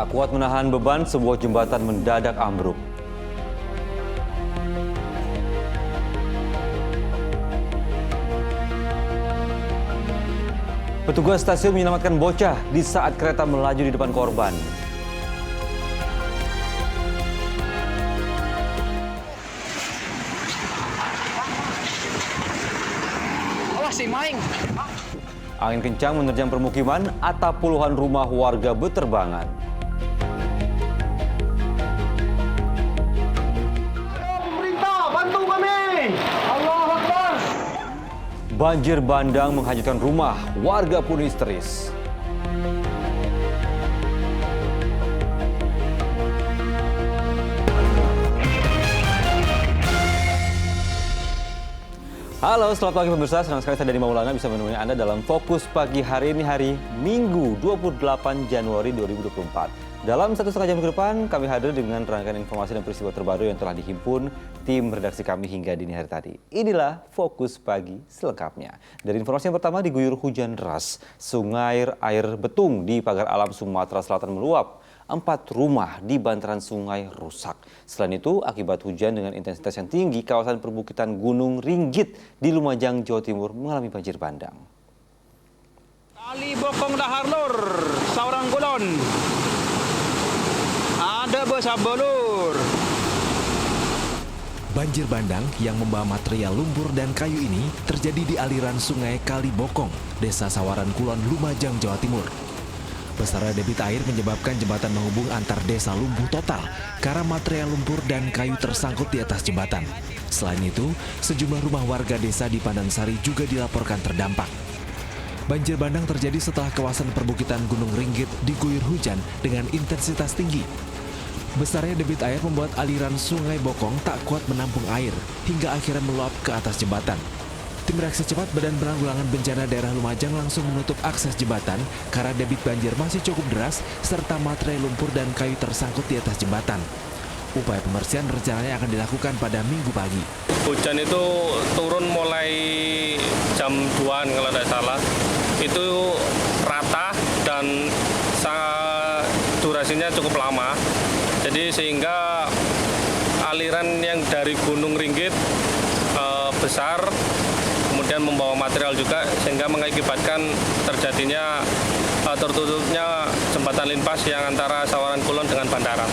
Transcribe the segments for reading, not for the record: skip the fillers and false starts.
Tak kuat menahan beban, sebuah jembatan mendadak ambruk. Petugas stasiun menyelamatkan bocah di saat kereta melaju di depan korban. Awas si Maing. Angin kencang menerjang permukiman, atap puluhan rumah warga beterbangan. Pemerintah, bantu kami! Allahu Akbar! Banjir bandang menghanyutkan rumah, warga pun histeris. Halo, selamat pagi pemirsa. Senang sekali saya Dani Maulana bisa menemani Anda dalam Fokus Pagi hari ini, hari Minggu 28 Januari 2024. Dalam 1,5 jam ke depan, kami hadir dengan rangkaian informasi dan peristiwa terbaru yang telah dihimpun tim redaksi kami hingga dini hari tadi. Inilah Fokus Pagi selengkapnya. Dari informasi yang pertama, diguyur hujan deras. Sungai air betung di Pagar Alam Sumatera Selatan meluap. 4 rumah di bantaran sungai rusak. Selain itu, akibat hujan dengan intensitas yang tinggi, kawasan perbukitan Gunung Ringgit di Lumajang, Jawa Timur mengalami banjir bandang. Kali Bokong Dahar Lur, Saurang Kulon. Ada besabelur. Banjir bandang yang membawa material lumpur dan kayu ini terjadi di aliran sungai Kali Bokong, Desa Sawaran Kulon, Lumajang, Jawa Timur. Besarnya debit air menyebabkan jembatan menghubung antar desa lumpuh total karena material lumpur dan kayu tersangkut di atas jembatan. Selain itu, sejumlah rumah warga desa di Pandansari juga dilaporkan terdampak. Banjir bandang terjadi setelah kawasan perbukitan Gunung Ringgit diguyur hujan dengan intensitas tinggi. Besarnya debit air membuat aliran sungai Bokong tak kuat menampung air hingga akhirnya meluap ke atas jembatan. Tim reaksi cepat Badan Penanggulangan Bencana Daerah Lumajang langsung menutup akses jembatan karena debit banjir masih cukup deras serta material lumpur dan kayu tersangkut di atas jembatan. Upaya pembersihan rencananya akan dilakukan pada Minggu pagi. Hujan itu turun mulai jam 2-an kalau tidak salah. Itu rata dan durasinya cukup lama. Jadi sehingga aliran yang dari Gunung Ringgit besar, kemudian membawa material juga sehingga mengakibatkan terjadinya tertutupnya jembatan linpas yang antara Sawaran Kulon dengan Bandara.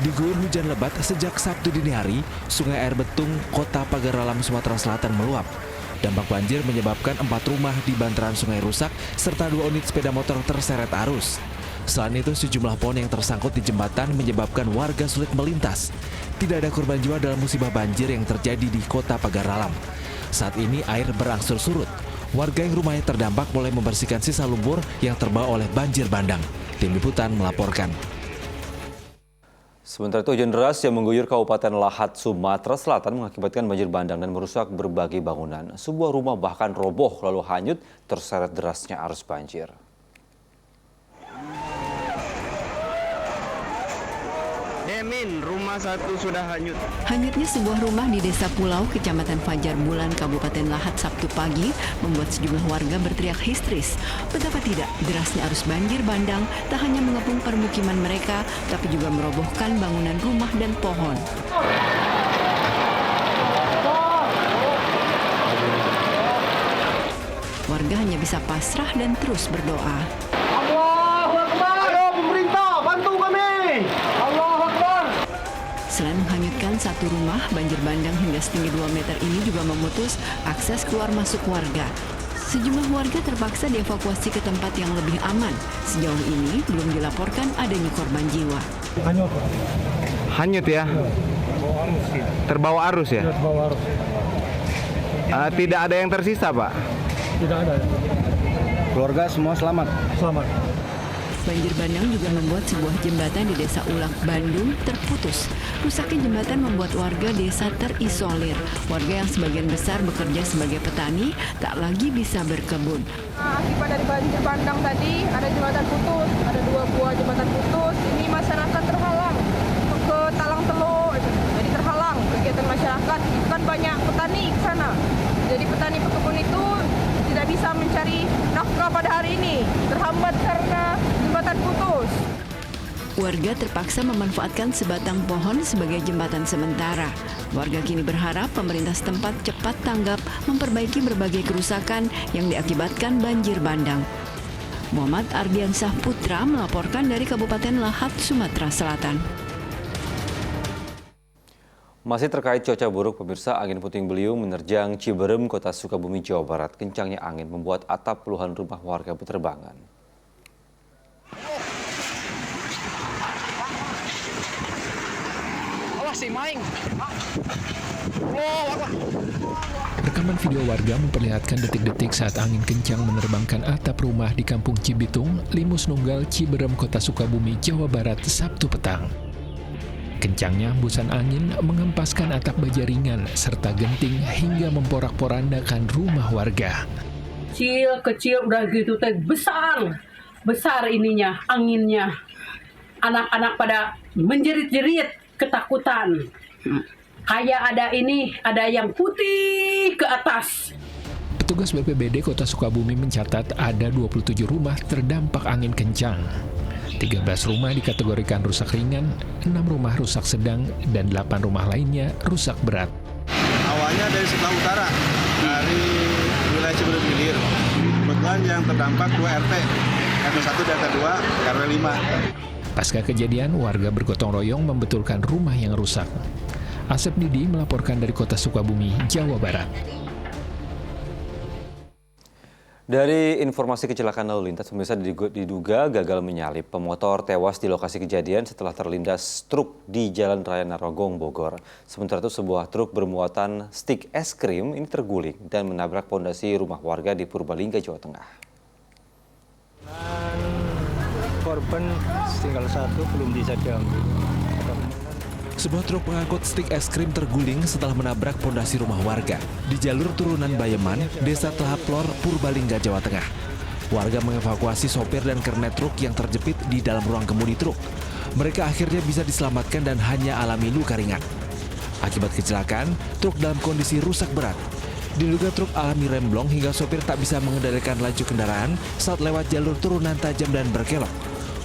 Diguyur hujan lebat sejak Sabtu dini hari, Sungai Air Betung, Kota Pagar Alam, Sumatera Selatan meluap. Dampak banjir menyebabkan 4 rumah di bantaran sungai rusak serta 2 unit sepeda motor terseret arus. Selain itu, sejumlah pohon yang tersangkut di jembatan menyebabkan warga sulit melintas. Tidak ada korban jiwa dalam musibah banjir yang terjadi di Kota Pagar Alam. Saat ini air berangsur surut. Warga yang rumahnya terdampak mulai membersihkan sisa lumpur yang terbawa oleh banjir bandang. Tim Liputan melaporkan. Sementara itu, hujan deras yang mengguyur Kabupaten Lahat, Sumatera Selatan mengakibatkan banjir bandang dan merusak berbagai bangunan. Sebuah rumah bahkan roboh lalu hanyut terseret derasnya arus banjir. Emin, rumah satu sudah hanyut. Hanyutnya sebuah rumah di Desa Pulau, Kecamatan Fajar Bulan, Kabupaten Lahat Sabtu pagi membuat sejumlah warga berteriak histeris. Betapa tidak, derasnya arus banjir bandang tak hanya mengepung permukiman mereka, tapi juga merobohkan bangunan rumah dan pohon. Warga hanya bisa pasrah dan terus berdoa. Allahu Akbar! Ayo pemerintah, bantu kami! Allahu Akbar! Selain menghanyutkan satu rumah, banjir bandang hingga setinggi 2 meter ini juga memutus akses keluar masuk warga. Sejumlah warga terpaksa dievakuasi ke tempat yang lebih aman. Sejauh ini belum dilaporkan adanya korban jiwa. Hanyut ya? Terbawa arus ya? Terbawa arus. Tidak ada yang tersisa, Pak? Tidak ada. Keluarga semua selamat? Selamat. Banjir bandang juga membuat sebuah jembatan di Desa Ulak, Bandung terputus. Rusaknya jembatan membuat warga desa terisolir. Warga yang sebagian besar bekerja sebagai petani tak lagi bisa berkebun. Akibat dari banjir bandang tadi ada jembatan putus, ada 2 buah jembatan putus. Ini masyarakat terhalang ke Talang Teluk, jadi terhalang kegiatan masyarakat. Kan banyak petani ke sana. Jadi petani pekebun itu tidak bisa mencari nafkah pada hari ini, terhambat karena jembatan putus. Warga terpaksa memanfaatkan sebatang pohon sebagai jembatan sementara. Warga kini berharap pemerintah setempat cepat tanggap memperbaiki berbagai kerusakan yang diakibatkan banjir bandang. Muhammad Ardiansah Putra melaporkan dari Kabupaten Lahat, Sumatera Selatan. Masih terkait cuaca buruk, pemirsa, angin puting beliung menerjang Ciberem, Kota Sukabumi, Jawa Barat. Kencangnya angin membuat atap puluhan rumah warga berterbangan. Rekaman video warga memperlihatkan detik-detik saat angin kencang menerbangkan atap rumah di Kampung Cibitung, Limus Nunggal, Ciberem, Kota Sukabumi, Jawa Barat, Sabtu petang. Kencangnya hembusan angin menghempaskan atap baja ringan serta genting hingga memporak-porandakan rumah warga. Kecil udah gitu teh besar ininya, anginnya. Anak-anak pada menjerit-jerit ketakutan. Kayak ada yang putih ke atas. Petugas BPBD Kota Sukabumi mencatat ada 27 rumah terdampak angin kencang. 13 rumah dikategorikan rusak ringan, 6 rumah rusak sedang, dan 8 rumah lainnya rusak berat. Awalnya dari sebelah utara, dari wilayah Ciberem Hilir. Kebetulan yang terdampak 2 RT, RT 1 dan RT 2, RW 5. Pasca kejadian, warga bergotong royong membetulkan rumah yang rusak. Asep Didi melaporkan dari Kota Sukabumi, Jawa Barat. Dari informasi kecelakaan lalu lintas, pemirsa, diduga gagal menyalip. Pemotor tewas di lokasi kejadian setelah terlindas truk di Jalan Raya Narogong, Bogor. Sementara itu sebuah truk bermuatan stik es krim ini terguling dan menabrak pondasi rumah warga di Purbalingga, Jawa Tengah. Korban tinggal 1 belum bisa diambil. Sebuah truk pengangkut stik es krim terguling setelah menabrak pondasi rumah warga di jalur turunan Bayeman, Desa Telaplor, Purbalingga, Jawa Tengah. Warga mengevakuasi sopir dan kernet truk yang terjepit di dalam ruang kemudi truk. Mereka akhirnya bisa diselamatkan dan hanya alami luka ringan. Akibat kecelakaan, truk dalam kondisi rusak berat. Diduga truk alami remblong hingga sopir tak bisa mengendalikan laju kendaraan saat lewat jalur turunan tajam dan berkelok.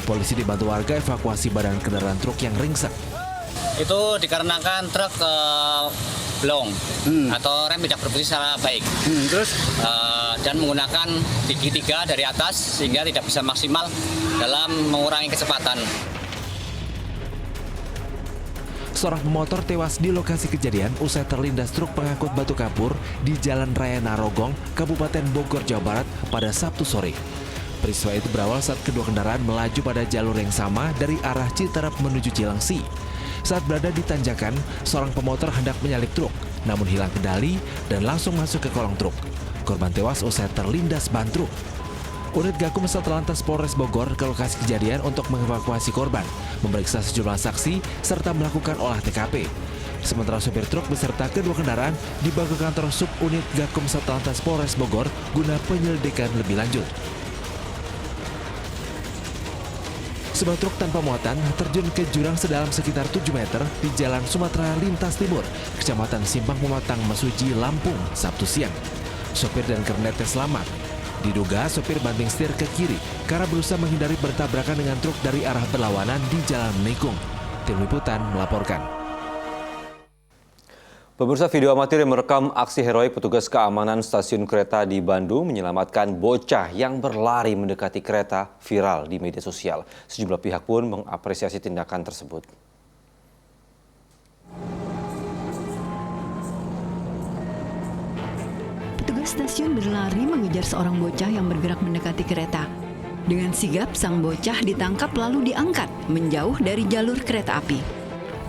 Polisi dibantu warga evakuasi badan kendaraan truk yang ringsek. Itu dikarenakan truk blong atau rem tidak berfungsi secara baik. Dan menggunakan gigi 3 dari atas sehingga tidak bisa maksimal dalam mengurangi kecepatan. Seorang pemotor tewas di lokasi kejadian usai terlindas truk pengangkut batu kapur di Jalan Raya Narogong, Kabupaten Bogor, Jawa Barat pada Sabtu sore. Peristiwa itu berawal saat kedua kendaraan melaju pada jalur yang sama dari arah Citerep menuju Cilengsi. Saat berada di tanjakan, seorang pemotor hendak menyalip truk, namun hilang kendali dan langsung masuk ke kolong truk. Korban tewas usai terlindas ban truk. Unit Gakum Satlantas Polres Bogor ke lokasi kejadian untuk mengevakuasi korban, memeriksa sejumlah saksi, serta melakukan olah TKP. Sementara supir truk beserta kedua kendaraan dibawa ke kantor subunit Gakum Satlantas Polres Bogor guna penyelidikan lebih lanjut. Sebuah truk tanpa muatan terjun ke jurang sedalam sekitar 7 meter di Jalan Sumatera Lintas Timur, Kecamatan Simpang Pematang, Mesuji, Lampung, Sabtu siang. Sopir dan kernetnya selamat. Diduga sopir banting setir ke kiri karena berusaha menghindari bertabrakan dengan truk dari arah berlawanan di Jalan Menikung. Tim Liputan melaporkan. Pemirsa, video amatir yang merekam aksi heroik petugas keamanan stasiun kereta di Bandung menyelamatkan bocah yang berlari mendekati kereta viral di media sosial. Sejumlah pihak pun mengapresiasi tindakan tersebut. Petugas stasiun berlari mengejar seorang bocah yang bergerak mendekati kereta. Dengan sigap, sang bocah ditangkap lalu diangkat menjauh dari jalur kereta api.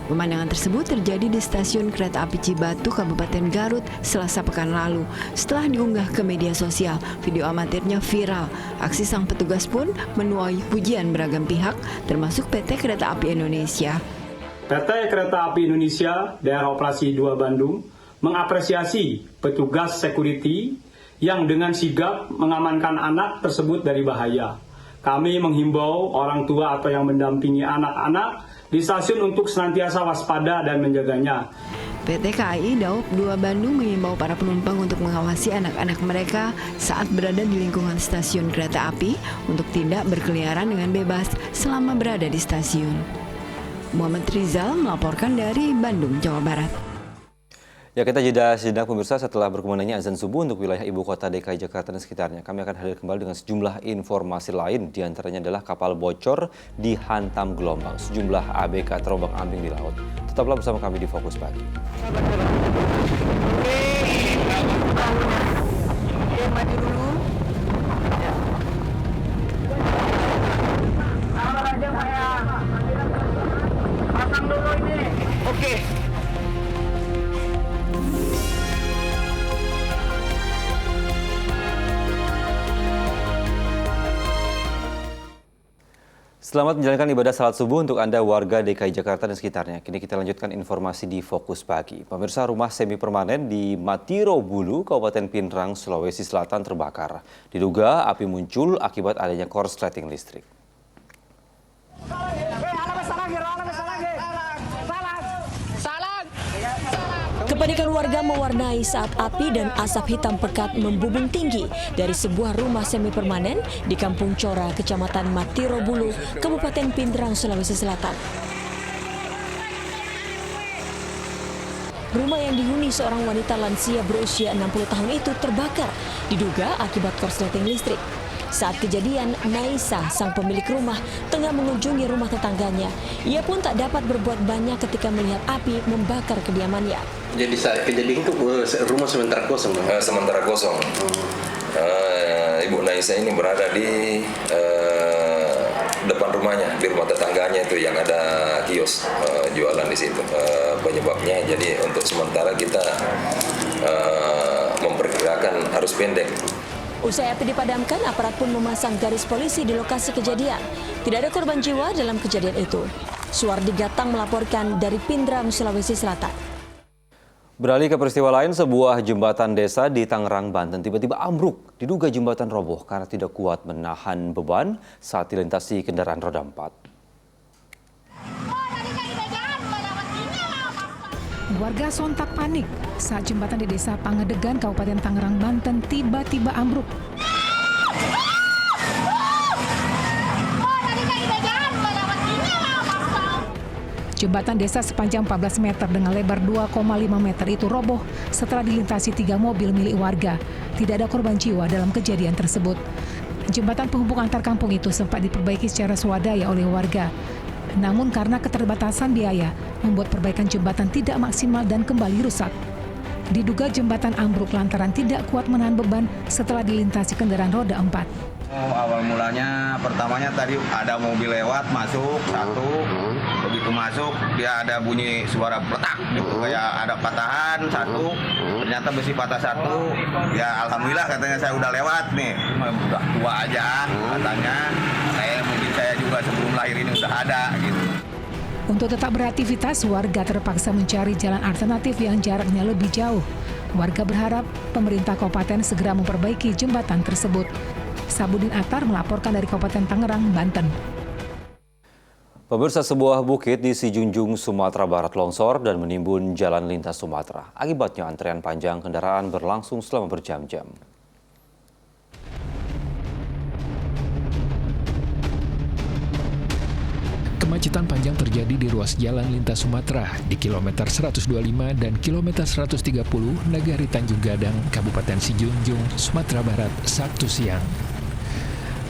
Pemandangan tersebut terjadi di stasiun kereta api Cibatu, Kabupaten Garut, Selasa pekan lalu. Setelah diunggah ke media sosial, video amatirnya viral. Aksi sang petugas pun menuai pujian beragam pihak, termasuk PT Kereta Api Indonesia. PT Kereta Api Indonesia Daerah Operasi 2 Bandung mengapresiasi petugas security yang dengan sigap mengamankan anak tersebut dari bahaya. Kami menghimbau orang tua atau yang mendampingi anak-anak di stasiun untuk senantiasa waspada dan menjaganya. PT KAI Daob 2 Bandung mengimbau para penumpang untuk mengawasi anak-anak mereka saat berada di lingkungan stasiun kereta api untuk tidak berkeliaran dengan bebas selama berada di stasiun. Muhammad Rizal melaporkan dari Bandung, Jawa Barat. Ya, kita jeda sejenak pemirsa. Setelah berkumandangnya azan subuh untuk wilayah ibu kota DKI Jakarta dan sekitarnya, kami akan hadir kembali dengan sejumlah informasi lain. Di antaranya adalah kapal bocor dihantam gelombang, sejumlah ABK terombang-ambing di laut. Tetaplah bersama kami di Fokus Pagi. Maju dulu. Pasang dulu ini. Oke. Selamat menjalankan ibadah salat subuh untuk Anda warga DKI Jakarta dan sekitarnya. Kini kita lanjutkan informasi di Fokus Pagi. Pemirsa, rumah semi permanen di Matiro Bulu, Kabupaten Pindrang, Sulawesi Selatan terbakar. Diduga api muncul akibat adanya korsleting listrik. Kepanikan warga mewarnai saat api dan asap hitam pekat membubung tinggi dari sebuah rumah semi permanen di Kampung Cora, Kecamatan Matiro Bulu, Kabupaten Pindrang, Sulawesi Selatan. Rumah yang dihuni seorang wanita lansia berusia 60 tahun itu terbakar, diduga akibat korsleting listrik. Saat kejadian, Naisa, sang pemilik rumah, tengah mengunjungi rumah tetangganya. Ia pun tak dapat berbuat banyak ketika melihat api membakar kediamannya. Jadi saat kejadian itu rumah sementara kosong? Sementara kosong. Ibu Naisa ini berada di depan rumahnya, di rumah tetangganya itu yang ada kios jualan di situ. Penyebabnya jadi untuk sementara kita memperkirakan arus pendek. Usai api dipadamkan, aparat pun memasang garis polisi di lokasi kejadian. Tidak ada korban jiwa dalam kejadian itu. Suwardi Gatang melaporkan dari Pindrang, Sulawesi Selatan. Beralih ke peristiwa lain, sebuah jembatan desa di Tangerang, Banten tiba-tiba ambruk. Diduga jembatan roboh karena tidak kuat menahan beban saat dilintasi kendaraan roda 4. Warga sontak panik saat jembatan di Desa Pangedegan, Kabupaten Tangerang, Banten tiba-tiba ambruk. Jembatan desa sepanjang 14 meter dengan lebar 2,5 meter itu roboh setelah dilintasi 3 mobil milik warga. Tidak ada korban jiwa dalam kejadian tersebut. Jembatan penghubung antar kampung itu sempat diperbaiki secara swadaya oleh warga. Namun karena keterbatasan biaya, membuat perbaikan jembatan tidak maksimal dan kembali rusak. Diduga jembatan ambruk lantaran tidak kuat menahan beban setelah dilintasi kendaraan roda 4. Awal mulanya, pertamanya tadi ada mobil lewat, masuk satu. Begitu masuk, dia ada bunyi suara peletak, gitu. Kayak ada patahan satu. Ternyata besi patah satu. Ya alhamdulillah katanya saya udah lewat nih. Cuma udah tua aja katanya. Mungkin saya juga sebelum lahir ini udah ada gitu. Untuk tetap beraktivitas, warga terpaksa mencari jalan alternatif yang jaraknya lebih jauh. Warga berharap pemerintah kabupaten segera memperbaiki jembatan tersebut. Sabudin Atar melaporkan dari Kabupaten Tangerang, Banten. Pemirsa, sebuah bukit di Sijunjung, Sumatera Barat longsor dan menimbun jalan lintas Sumatera. Akibatnya antrean panjang kendaraan berlangsung selama berjam-jam. Kemacetan panjang terjadi di ruas jalan lintas Sumatera di kilometer 125 dan kilometer 130 Nagari Tanjung Gadang, Kabupaten Sijunjung, Sumatera Barat, Sabtu siang.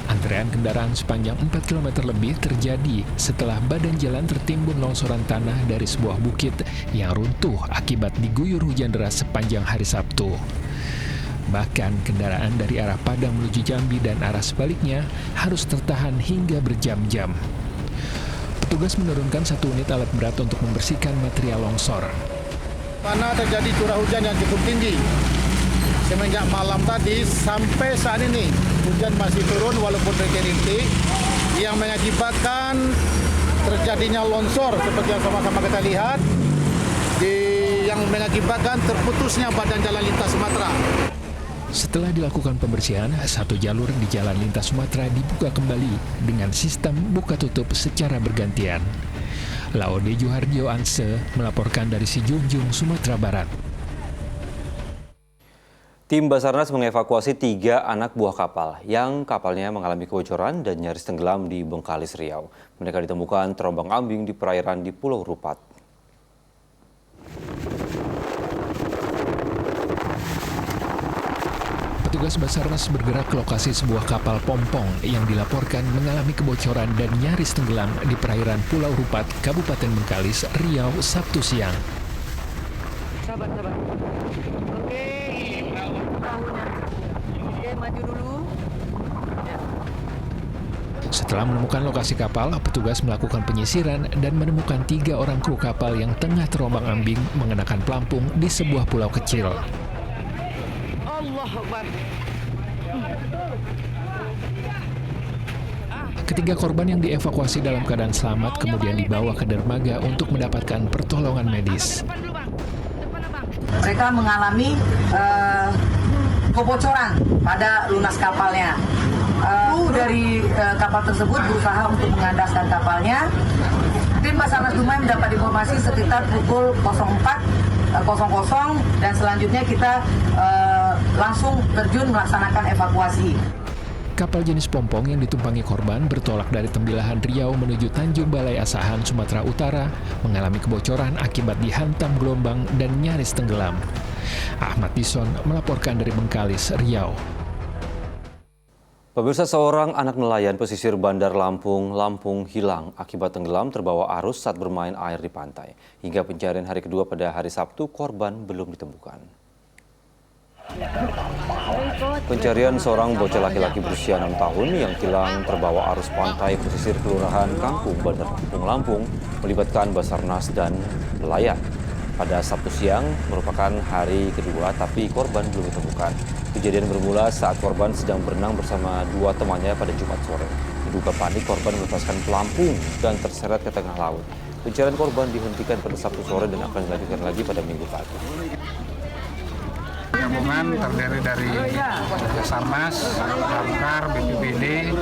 Antrean kendaraan sepanjang 4 km lebih terjadi setelah badan jalan tertimbun longsoran tanah dari sebuah bukit yang runtuh akibat diguyur hujan deras sepanjang hari Sabtu. Bahkan kendaraan dari arah Padang menuju Jambi dan arah sebaliknya harus tertahan hingga berjam-jam. Petugas menurunkan 1 unit alat berat untuk membersihkan material longsor. Karena terjadi curah hujan yang cukup tinggi. Semenjak malam tadi sampai saat ini hujan masih turun walaupun rintik-rintik yang mengakibatkan terjadinya longsor seperti yang sama-sama kita lihat yang mengakibatkan terputusnya badan jalan lintas Sumatera. Setelah dilakukan pembersihan, 1 jalur di jalan lintas Sumatera dibuka kembali dengan sistem buka tutup secara bergantian. Laode Juhardio Anse melaporkan dari Sijunjung, Sumatera Barat. Tim Basarnas mengevakuasi 3 anak buah kapal yang kapalnya mengalami kebocoran dan nyaris tenggelam di Bengkalis, Riau. Mereka ditemukan terombang-ambing di perairan di Pulau Rupat. Petugas Basarnas bergerak ke lokasi sebuah kapal pompong yang dilaporkan mengalami kebocoran dan nyaris tenggelam di perairan Pulau Rupat, Kabupaten Bengkalis, Riau, Sabtu siang. Sabar. Oke, maju dulu. Setelah menemukan lokasi kapal, petugas melakukan penyisiran dan menemukan 3 orang kru kapal yang tengah terombang-ambing mengenakan pelampung di sebuah pulau kecil. Ketiga korban yang dievakuasi dalam keadaan selamat kemudian dibawa ke dermaga untuk mendapatkan pertolongan medis. Mereka mengalami kebocoran pada lunas kapalnya. Kru dari kapal tersebut berusaha untuk mengandaskan kapalnya. Tim Basarnas Dumai mendapat informasi sekitar pukul 04.00 dan selanjutnya kita langsung terjun melaksanakan evakuasi. Kapal jenis pompong yang ditumpangi korban bertolak dari Tembilahan, Riau menuju Tanjung Balai Asahan, Sumatera Utara mengalami kebocoran akibat dihantam gelombang dan nyaris tenggelam. Ahmad Dison melaporkan dari Bengkalis, Riau. Pemirsa, seorang anak nelayan pesisir Bandar Lampung hilang akibat tenggelam terbawa arus saat bermain air di pantai. Hingga pencarian hari kedua pada hari Sabtu, korban belum ditemukan. Pencarian seorang bocah laki-laki berusia 6 tahun yang hilang terbawa arus pantai pesisir Kelurahan Kangkung, Bandar Lampung melibatkan Basarnas dan nelayan. Pada Sabtu siang merupakan hari kedua, tapi korban belum ditemukan. Kejadian bermula saat korban sedang berenang bersama 2 temannya pada Jumat sore. Diduga panik, korban melepaskan pelampung dan terseret ke tengah laut. Pencarian korban dihentikan pada Sabtu sore dan akan dilanjutkan lagi pada Minggu pagi. Gabungan terdiri dari Basarnas, Damkar, BPBD,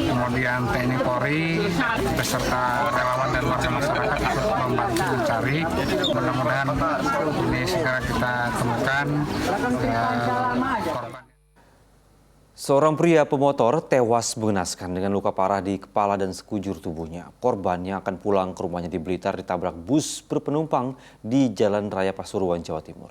kemudian TNI Polri, beserta relawan dan warga masyarakat ikut membantu mencari. Mudah-mudahan ini segera kita temukan korban. Seorang pria pemotor tewas mengenaskan dengan luka parah di kepala dan sekujur tubuhnya. Korban yang akan pulang ke rumahnya di Blitar ditabrak bus berpenumpang di Jalan Raya Pasuruan, Jawa Timur.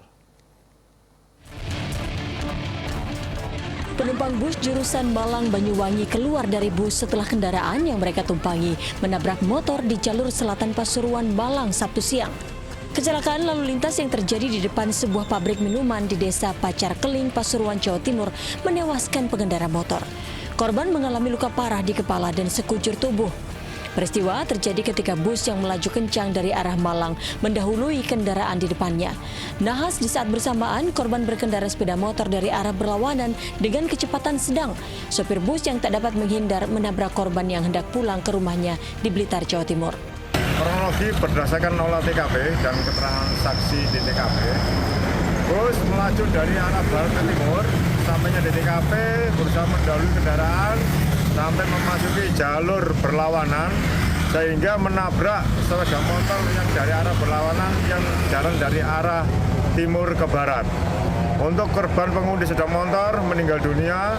Penumpang bus jurusan Malang Banyuwangi keluar dari bus setelah kendaraan yang mereka tumpangi menabrak motor di jalur selatan Pasuruan, Malang, Sabtu siang. Kecelakaan lalu lintas yang terjadi di depan sebuah pabrik minuman di Desa Pacar Keling, Pasuruan, Jawa Timur menewaskan pengendara motor. Korban mengalami luka parah di kepala dan sekujur tubuh. Peristiwa terjadi ketika bus yang melaju kencang dari arah Malang mendahului kendaraan di depannya. Nahas di saat bersamaan korban berkendara sepeda motor dari arah berlawanan dengan kecepatan sedang. Sopir bus yang tak dapat menghindar menabrak korban yang hendak pulang ke rumahnya di Blitar, Jawa Timur. Kronologi berdasarkan olah TKP dan keterangan saksi di TKP, bus melaju dari arah barat ke timur, sampainya di TKP berusaha mendahului kendaraan sampai memasuki jalur berlawanan sehingga menabrak sepeda motor yang dari arah berlawanan yang jalan dari arah timur ke barat. Untuk korban pengemudi sepeda motor meninggal dunia.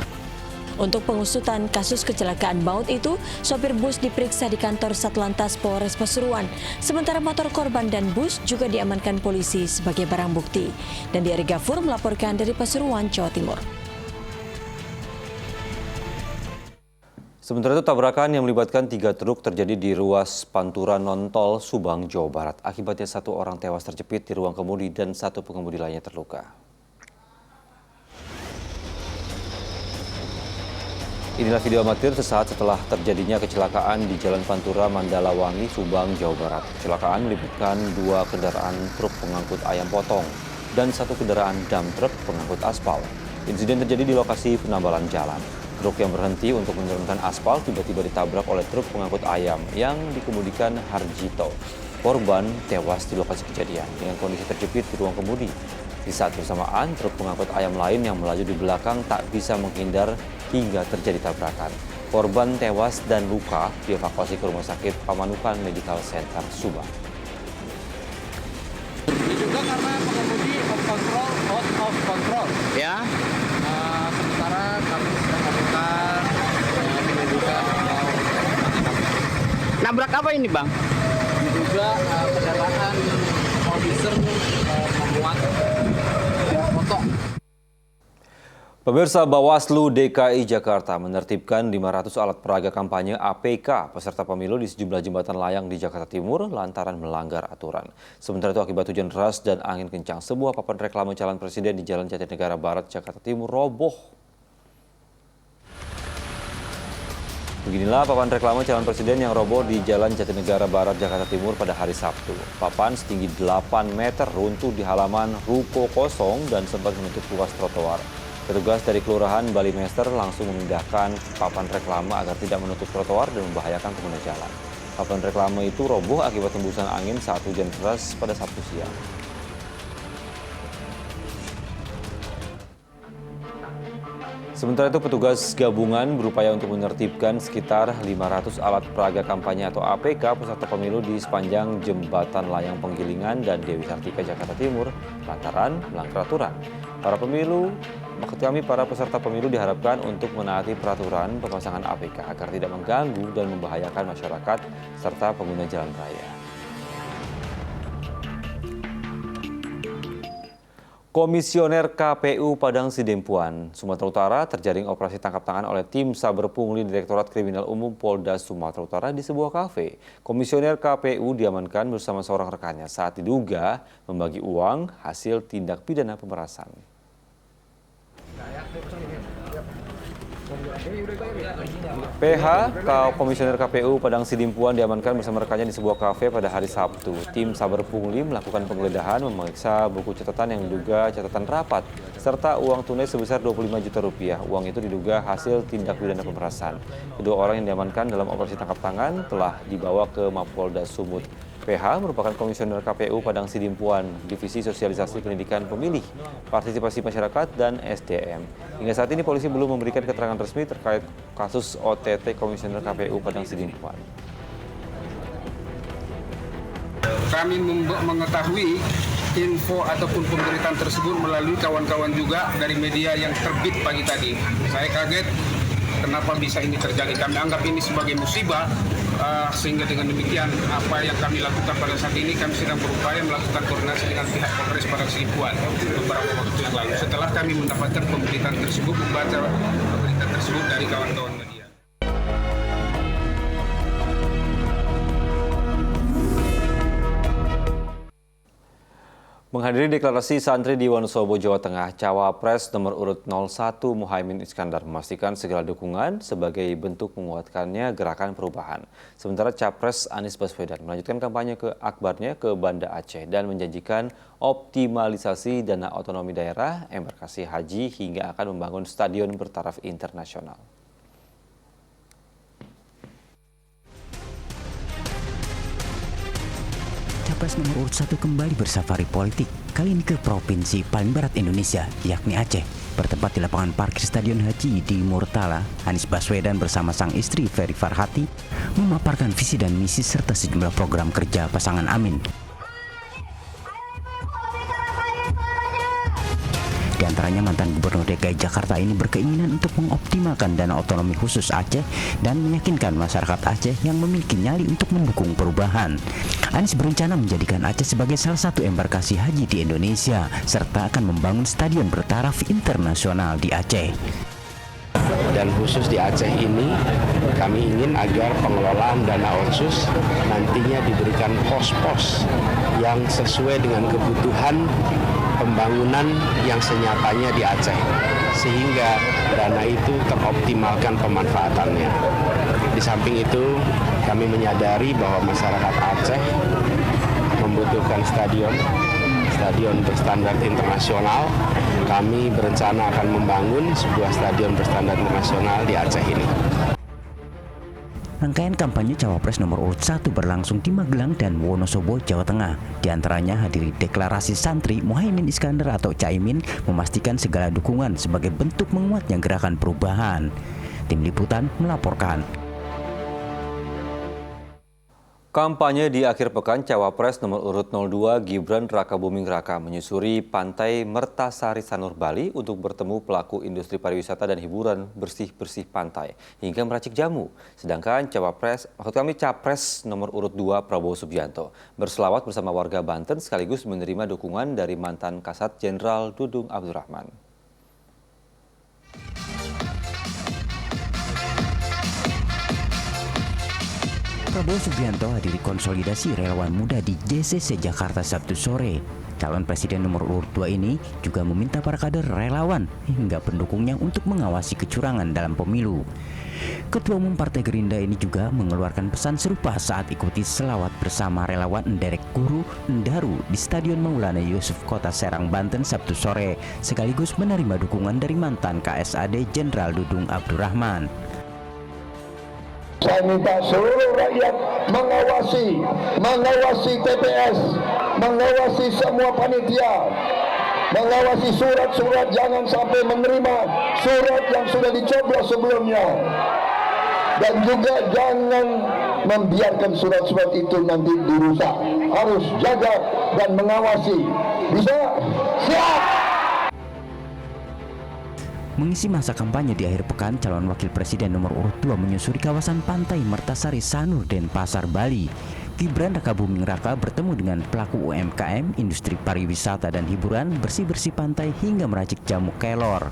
Untuk pengusutan kasus kecelakaan maut itu, sopir bus diperiksa di kantor Satlantas Polres Pasuruan. Sementara motor korban dan bus juga diamankan polisi sebagai barang bukti. Dan Diari Gafur melaporkan dari Pasuruan, Jawa Timur. Sementara itu, tabrakan yang melibatkan 3 truk terjadi di ruas Pantura non-tol Subang, Jawa Barat. Akibatnya 1 orang tewas terjepit di ruang kemudi dan 1 pengemudi lainnya terluka. Inilah video amatir sesaat setelah terjadinya kecelakaan di Jalan Pantura Mandalawangi, Subang, Jawa Barat. Kecelakaan melibatkan 2 kendaraan truk pengangkut ayam potong dan 1 kendaraan dump truk pengangkut aspal. Insiden terjadi di lokasi penambalan jalan. Truk yang berhenti untuk menurunkan aspal tiba-tiba ditabrak oleh truk pengangkut ayam yang dikemudikan Harjito. Korban tewas di lokasi kejadian dengan kondisi terjepit di ruang kemudi. Di saat bersamaan, truk pengangkut ayam lain yang melaju di belakang tak bisa menghindar hingga terjadi tabrakan. Korban tewas dan luka dievakuasi ke Rumah Sakit Pamanukan Medical Center Subang. Diduga karena pengemudi out of control. Ya. Sementara kami sedang melakukan penyelidikan. Nabrak apa ini, Bang? Diduga kendaraan officer memuat motor. Pemirsa, Bawaslu DKI Jakarta menertibkan 500 alat peraga kampanye APK peserta pemilu di sejumlah jembatan layang di Jakarta Timur lantaran melanggar aturan. Sementara itu akibat hujan deras dan angin kencang, sebuah papan reklame calon presiden di Jalan Jatinegara Barat, Jakarta Timur roboh. Beginilah papan reklame calon presiden yang roboh di Jalan Jatinegara Barat, Jakarta Timur pada hari Sabtu. Papan setinggi 8 meter runtuh di halaman ruko kosong dan sempat menutup ruas trotoar. Petugas dari Kelurahan Balimester langsung memindahkan papan reklame agar tidak menutup trotoar dan membahayakan pengguna jalan. Papan reklame itu roboh akibat hembusan angin saat hujan deras pada Sabtu siang. Sementara itu petugas gabungan berupaya untuk menertibkan sekitar 500 alat peraga kampanye atau APK peserta pemilu di sepanjang Jembatan Layang Penggilingan dan Dewi Sartika, Jakarta Timur lantaran melanggar aturan. Para peserta pemilu diharapkan untuk menaati peraturan pemasangan APK agar tidak mengganggu dan membahayakan masyarakat serta pengguna jalan raya. Komisioner KPU Padang Sidempuan, Sumatera Utara terjaring operasi tangkap tangan oleh tim Saber Pungli Direktorat Kriminal Umum Polda Sumatera Utara di sebuah kafe. Komisioner KPU diamankan bersama seorang rekannya saat diduga membagi uang hasil tindak pidana pemerasan. PH, Komisioner KPU Padang Sidempuan diamankan bersama rekannya di sebuah kafe pada hari Sabtu. Tim Saber Pungli melakukan penggeledahan, memeriksa buku catatan yang diduga catatan rapat, serta uang tunai sebesar Rp25 juta. Uang itu diduga hasil tindak pidana pemerasan. Kedua orang yang diamankan dalam operasi tangkap tangan telah dibawa ke Mapolda Sumut. PH merupakan Komisioner KPU Padang Sidempuan, Divisi Sosialisasi Pendidikan Pemilih, Partisipasi Masyarakat, dan SDM. Hingga saat ini polisi belum memberikan keterangan resmi terkait kasus OTT Komisioner KPU Padang Sidempuan. Kami mengetahui info ataupun pemberitaan tersebut melalui kawan-kawan juga dari media yang terbit pagi tadi. Saya kaget kenapa bisa ini terjadi. Kami anggap ini sebagai musibah. Sehingga dengan demikian apa yang kami lakukan pada saat ini, kami sedang berupaya melakukan koordinasi dengan pihak Polres Padang Sidempuan beberapa waktu yang lalu. Setelah kami mendapatkan pemberitaan tersebut, membaca pemberitaan tersebut dari kawan-kawan media. Menghadiri deklarasi santri di Wonosobo, Jawa Tengah, Cawapres nomor urut 01 Muhaimin Iskandar memastikan segala dukungan sebagai bentuk menguatkannya gerakan perubahan. Sementara Capres Anies Baswedan melanjutkan kampanye ke akbarnya ke Banda Aceh dan menjanjikan optimalisasi dana otonomi daerah, embarkasi haji hingga akan membangun stadion bertaraf internasional. Capres nomor urut 1 kembali bersafari politik, kali ini ke provinsi paling barat Indonesia, yakni Aceh. Bertempat di lapangan parkir Stadion Haji di Murtala, Anies Baswedan bersama sang istri Ferry Farhati memaparkan visi dan misi serta sejumlah program kerja pasangan Amin. Di antaranya mantan Gubernur DKI Jakarta ini berkeinginan untuk mengoptimalkan dana otonomi khusus Aceh dan meyakinkan masyarakat Aceh yang memiliki nyali untuk mendukung perubahan. Anies berencana menjadikan Aceh sebagai salah satu embarkasi haji di Indonesia serta akan membangun stadion bertaraf internasional di Aceh. Dan khusus di Aceh ini kami ingin agar pengelolaan dana otsus nantinya diberikan pos-pos yang sesuai dengan kebutuhan pembangunan yang senyatanya di Aceh, sehingga dana itu teroptimalkan pemanfaatannya. Di samping itu, kami menyadari bahwa masyarakat Aceh membutuhkan stadion berstandar internasional. Kami berencana akan membangun sebuah stadion berstandar internasional di Aceh ini. Rangkaian kampanye Cawapres nomor urut 1 berlangsung di Magelang dan Wonosobo, Jawa Tengah. Di antaranya hadiri deklarasi santri Muhaimin Iskandar atau Caimin memastikan segala dukungan sebagai bentuk menguatnya gerakan perubahan. Tim Liputan melaporkan. Kampanye di akhir pekan, Cawapres nomor urut 02 Gibran Rakabuming Raka menyusuri pantai Mertasari Sanur Bali untuk bertemu pelaku industri pariwisata dan hiburan bersih-bersih pantai hingga meracik jamu. Sedangkan Capres nomor urut 2 Prabowo Subianto berselawat bersama warga Banten sekaligus menerima dukungan dari mantan Kasat Jenderal Dudung Abdurrahman. Prabowo Subianto hadiri konsolidasi relawan muda di JCC Jakarta Sabtu sore. Calon Presiden nomor urut 2 ini juga meminta para kader relawan hingga pendukungnya untuk mengawasi kecurangan dalam pemilu. Ketua Umum Partai Gerindra ini juga mengeluarkan pesan serupa saat ikuti selawat bersama relawan Nderek Guru Ndaru di Stadion Maulana Yusuf Kota Serang, Banten Sabtu sore, sekaligus menerima dukungan dari mantan KSAD Jenderal Dudung Abdurrahman. Saya minta seluruh rakyat mengawasi TPS, mengawasi semua panitia, mengawasi surat-surat, jangan sampai menerima surat yang sudah dicoblos sebelumnya. Dan juga jangan membiarkan surat-surat itu nanti dirusak. Harus jaga dan mengawasi. Bisa? Siap! Mengisi masa kampanye di akhir pekan, calon wakil presiden nomor urut 2 menyusuri kawasan pantai Mertasari Sanur Denpasar, Bali. Gibran Rakabuming Raka bertemu dengan pelaku UMKM, industri pariwisata dan hiburan, bersih-bersih pantai hingga meracik jamu kelor.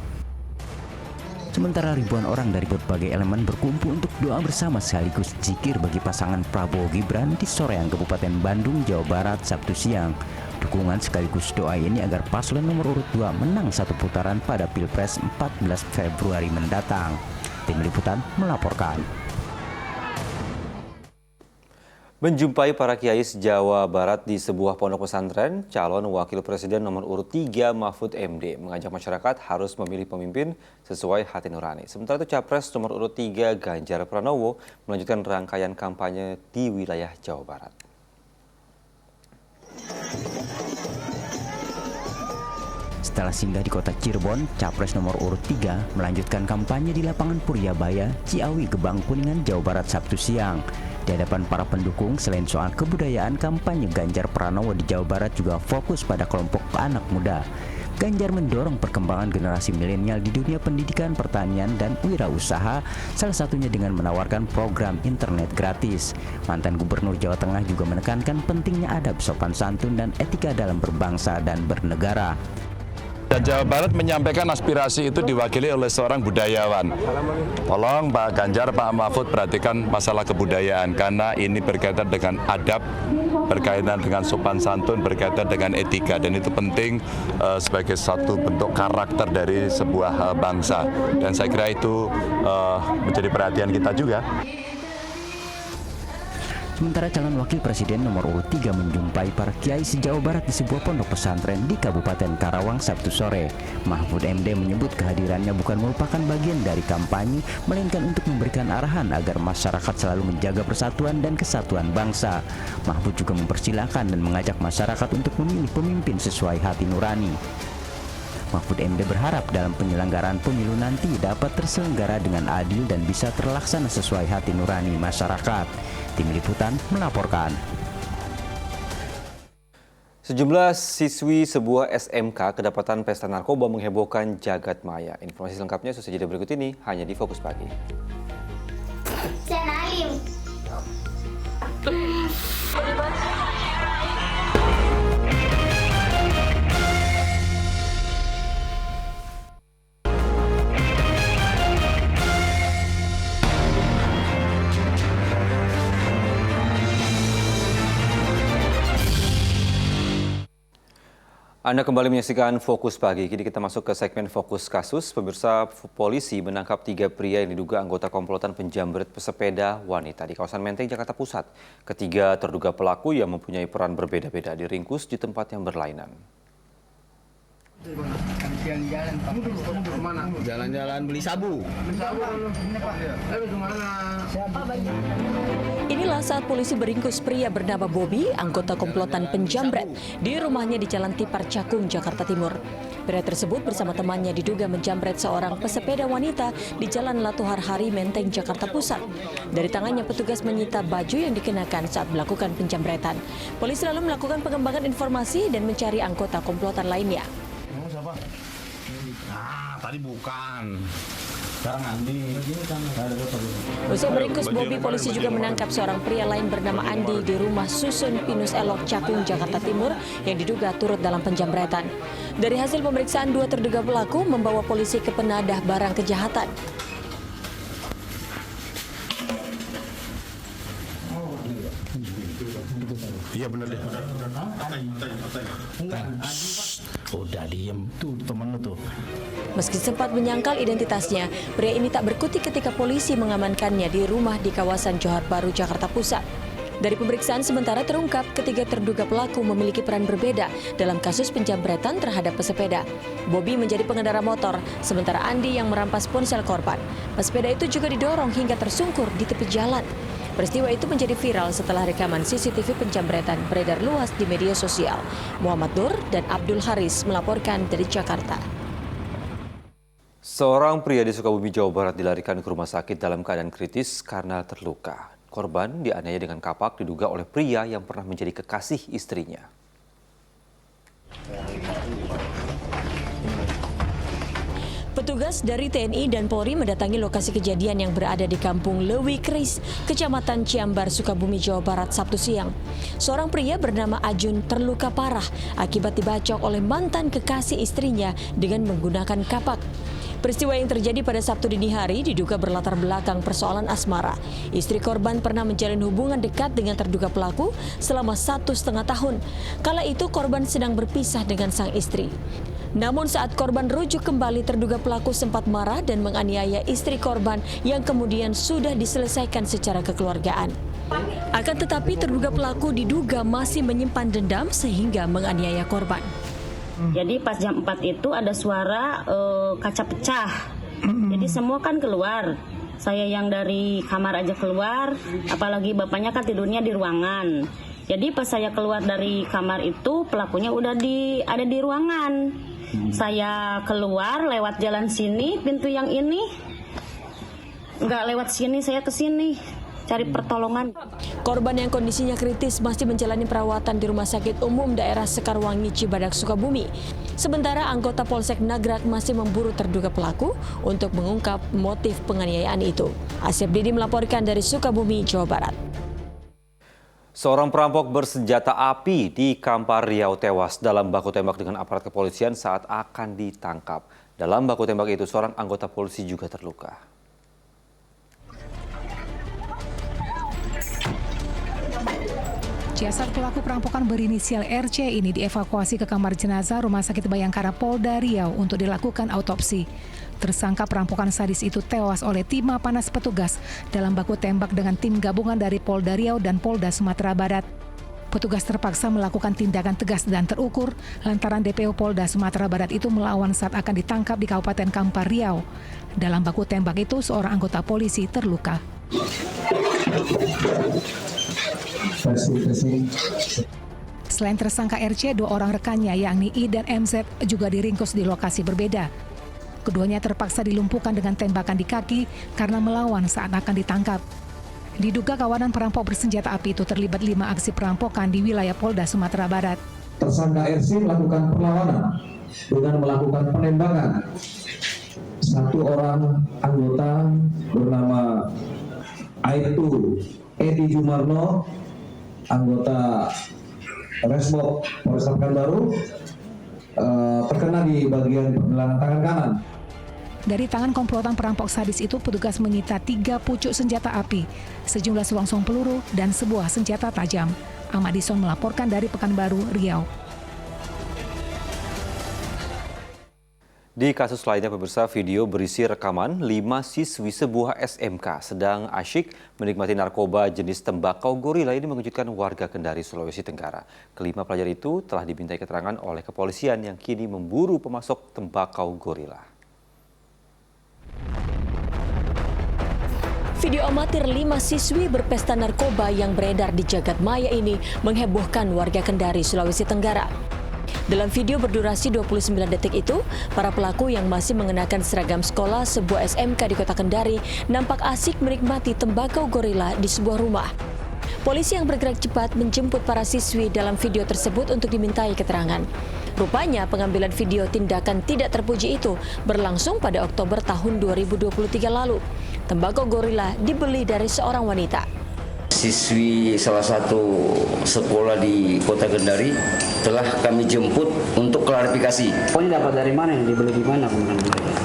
Sementara ribuan orang dari berbagai elemen berkumpul untuk doa bersama sekaligus zikir bagi pasangan Prabowo Gibran di Soreang, Kabupaten Bandung, Jawa Barat, Sabtu siang. Dukungan sekaligus doa ini agar paslon nomor urut 2 menang satu putaran pada Pilpres 14 Februari mendatang. Tim Liputan melaporkan. Menjumpai para kiai se-Jawa Barat di sebuah pondok pesantren, calon wakil presiden nomor urut 3 Mahfud MD mengajak masyarakat harus memilih pemimpin sesuai hati nurani. Sementara itu Capres nomor urut 3 Ganjar Pranowo melanjutkan rangkaian kampanye di wilayah Jawa Barat. Setelah singgah di kota Cirebon, Capres nomor urut 3 melanjutkan kampanye di lapangan Puryabaya, Ciawi, Gebang, Kuningan, Jawa Barat Sabtu siang. Di hadapan para pendukung, selain soal kebudayaan, kampanye Ganjar Pranowo di Jawa Barat juga fokus pada kelompok anak muda. Ganjar mendorong perkembangan generasi milenial di dunia pendidikan, pertanian, dan wirausaha, salah satunya dengan menawarkan program internet gratis. Mantan Gubernur Jawa Tengah juga menekankan pentingnya adab, sopan santun, dan etika dalam berbangsa dan bernegara. Dan Jawa Barat menyampaikan aspirasi itu diwakili oleh seorang budayawan. Tolong Pak Ganjar, Pak Mahfud perhatikan masalah kebudayaan karena ini berkaitan dengan adab, berkaitan dengan sopan santun, berkaitan dengan etika, dan itu penting sebagai satu bentuk karakter dari sebuah bangsa. Dan saya kira itu menjadi perhatian kita juga. Sementara calon wakil presiden nomor urut 3 menjumpai para kiai se-Jawa Barat di sebuah pondok pesantren di Kabupaten Karawang Sabtu sore. Mahfud MD menyebut kehadirannya bukan merupakan bagian dari kampanye, melainkan untuk memberikan arahan agar masyarakat selalu menjaga persatuan dan kesatuan bangsa. Mahfud juga mempersilahkan dan mengajak masyarakat untuk memilih pemimpin sesuai hati nurani. Mahfud MD berharap dalam penyelenggaraan pemilu nanti dapat terselenggara dengan adil dan bisa terlaksana sesuai hati nurani masyarakat. Tim Liputan melaporkan. Sejumlah siswi sebuah SMK kedapatan pesta narkoba menghebohkan jagat maya. Informasi selengkapnya sesuai jeda berikut ini hanya di Fokus Pagi. Anda kembali menyaksikan Fokus Pagi. Kini kita masuk ke segmen Fokus Kasus. Pemirsa, polisi menangkap 3 pria yang diduga anggota komplotan penjamret pesepeda wanita di kawasan Menteng, Jakarta Pusat. Ketiga terduga pelaku yang mempunyai peran berbeda-beda diringkus di tempat yang berlainan. Jalan-jalan beli sabu. Inilah saat polisi beringkus pria bernama Bobby, anggota komplotan penjambret, di rumahnya di Jalan Tipar Cakung, Jakarta Timur. Pria tersebut bersama temannya diduga menjambret seorang pesepeda wanita di Jalan Latuhar Hari, Menteng, Jakarta Pusat. Dari tangannya petugas menyita baju yang dikenakan saat melakukan penjambretan. Polisi lalu melakukan pengembangan informasi dan mencari anggota komplotan lainnya. Tadi bukan. Sekarang Andi. Usai meringkus Bobby, polisi juga menangkap seorang pria lain bernama Andi di rumah susun Pinus Elok, Cakung, Jakarta Timur yang diduga turut dalam penjambretan. Dari hasil pemeriksaan, 2 terduga pelaku membawa polisi ke penadah barang kejahatan. Iya benar deh. Udah diem tuh temen lu tuh. Meski sempat menyangkal identitasnya, pria ini tak berkutik ketika polisi mengamankannya di rumah di kawasan Johar Baru, Jakarta Pusat. Dari pemeriksaan sementara terungkap ketiga terduga pelaku memiliki peran berbeda dalam kasus penjambretan terhadap pesepeda. Bobby menjadi pengendara motor, sementara Andi yang merampas ponsel korban. Pesepeda itu juga didorong hingga tersungkur di tepi jalan. Peristiwa itu menjadi viral setelah rekaman CCTV penjambretan beredar luas di media sosial. Muhammad Nur dan Abdul Haris melaporkan dari Jakarta. Seorang pria di Sukabumi, Jawa Barat dilarikan ke rumah sakit dalam keadaan kritis karena terluka. Korban dianiaya dengan kapak diduga oleh pria yang pernah menjadi kekasih istrinya. Petugas dari TNI dan Polri mendatangi lokasi kejadian yang berada di Kampung Lewi Keris, Kecamatan Ciambar, Sukabumi, Jawa Barat, Sabtu siang. Seorang pria bernama Ajun terluka parah akibat dibacok oleh mantan kekasih istrinya dengan menggunakan kapak. Peristiwa yang terjadi pada Sabtu dini hari diduga berlatar belakang persoalan asmara. Istri korban pernah menjalin hubungan dekat dengan terduga pelaku selama 1,5 tahun. Kala itu korban sedang berpisah dengan sang istri. Namun saat korban rujuk kembali, terduga pelaku sempat marah dan menganiaya istri korban yang kemudian sudah diselesaikan secara kekeluargaan. Akan tetapi terduga pelaku diduga masih menyimpan dendam sehingga menganiaya korban. Jadi pas jam 4 itu ada suara kaca pecah. Jadi semua kan keluar. Saya yang dari kamar aja keluar, apalagi bapaknya kan tidurnya di ruangan. Jadi pas saya keluar dari kamar itu pelakunya udah ada di ruangan. Saya keluar lewat jalan sini, pintu yang ini. Nggak lewat sini, saya ke sini cari pertolongan. Korban yang kondisinya kritis masih menjalani perawatan di Rumah Sakit Umum Daerah Sekarwangi, Cibadak, Sukabumi. Sementara anggota Polsek Nagrak masih memburu terduga pelaku untuk mengungkap motif penganiayaan itu. Asep Didi melaporkan dari Sukabumi, Jawa Barat. Seorang perampok bersenjata api di Kampar Riau tewas dalam baku tembak dengan aparat kepolisian saat akan ditangkap. Dalam baku tembak itu, seorang anggota polisi juga terluka. Jasad pelaku perampokan berinisial RC ini dievakuasi ke kamar jenazah Rumah Sakit Bayangkara Polda Riau untuk dilakukan autopsi. Tersangka perampokan sadis itu tewas oleh timah panas petugas dalam baku tembak dengan tim gabungan dari Polda Riau dan Polda Sumatera Barat. Petugas terpaksa melakukan tindakan tegas dan terukur lantaran DPO Polda Sumatera Barat itu melawan saat akan ditangkap di Kabupaten Kampar Riau. Dalam baku tembak itu, seorang anggota polisi terluka. Selain tersangka RC, 2 orang rekannya yakni I dan MZ juga diringkus di lokasi berbeda. Keduanya terpaksa dilumpuhkan dengan tembakan di kaki karena melawan saat akan ditangkap. Diduga kawanan perampok bersenjata api itu terlibat 5 aksi perampokan di wilayah Polda Sumatera Barat. Tersangka RC melakukan perlawanan dengan melakukan penembakan. 1 orang anggota bernama Aibtu Edi Jumarno, anggota Resmob Polres Pekanbaru, terkena di bagian pergelangan tangan kanan. Dari tangan komplotan perampok sadis itu, petugas menyita 3 pucuk senjata api, sejumlah selongsong peluru, dan sebuah senjata tajam. Ahmad Dison melaporkan dari Pekanbaru, Riau. Di kasus lainnya, pemirsa, video berisi rekaman 5 siswi sebuah SMK sedang asyik menikmati narkoba jenis tembakau gorila ini mengejutkan warga Kendari, Sulawesi Tenggara. Kelima pelajar itu telah dimintai keterangan oleh kepolisian yang kini memburu pemasok tembakau gorila. Video amatir 5 siswi berpesta narkoba yang beredar di jagat maya ini menghebohkan warga Kendari, Sulawesi Tenggara. Dalam video berdurasi 29 detik itu, para pelaku yang masih mengenakan seragam sekolah sebuah SMK di Kota Kendari nampak asik menikmati tembakau gorila di sebuah rumah. Polisi yang bergerak cepat menjemput para siswi dalam video tersebut untuk dimintai keterangan. Rupanya pengambilan video tindakan tidak terpuji itu berlangsung pada Oktober tahun 2023 lalu. Tembakau gorila dibeli dari seorang wanita. Siswi salah satu sekolah di Kota Kendari telah kami jemput untuk klarifikasi. Ini dapat dari mana? Dibeli di mana?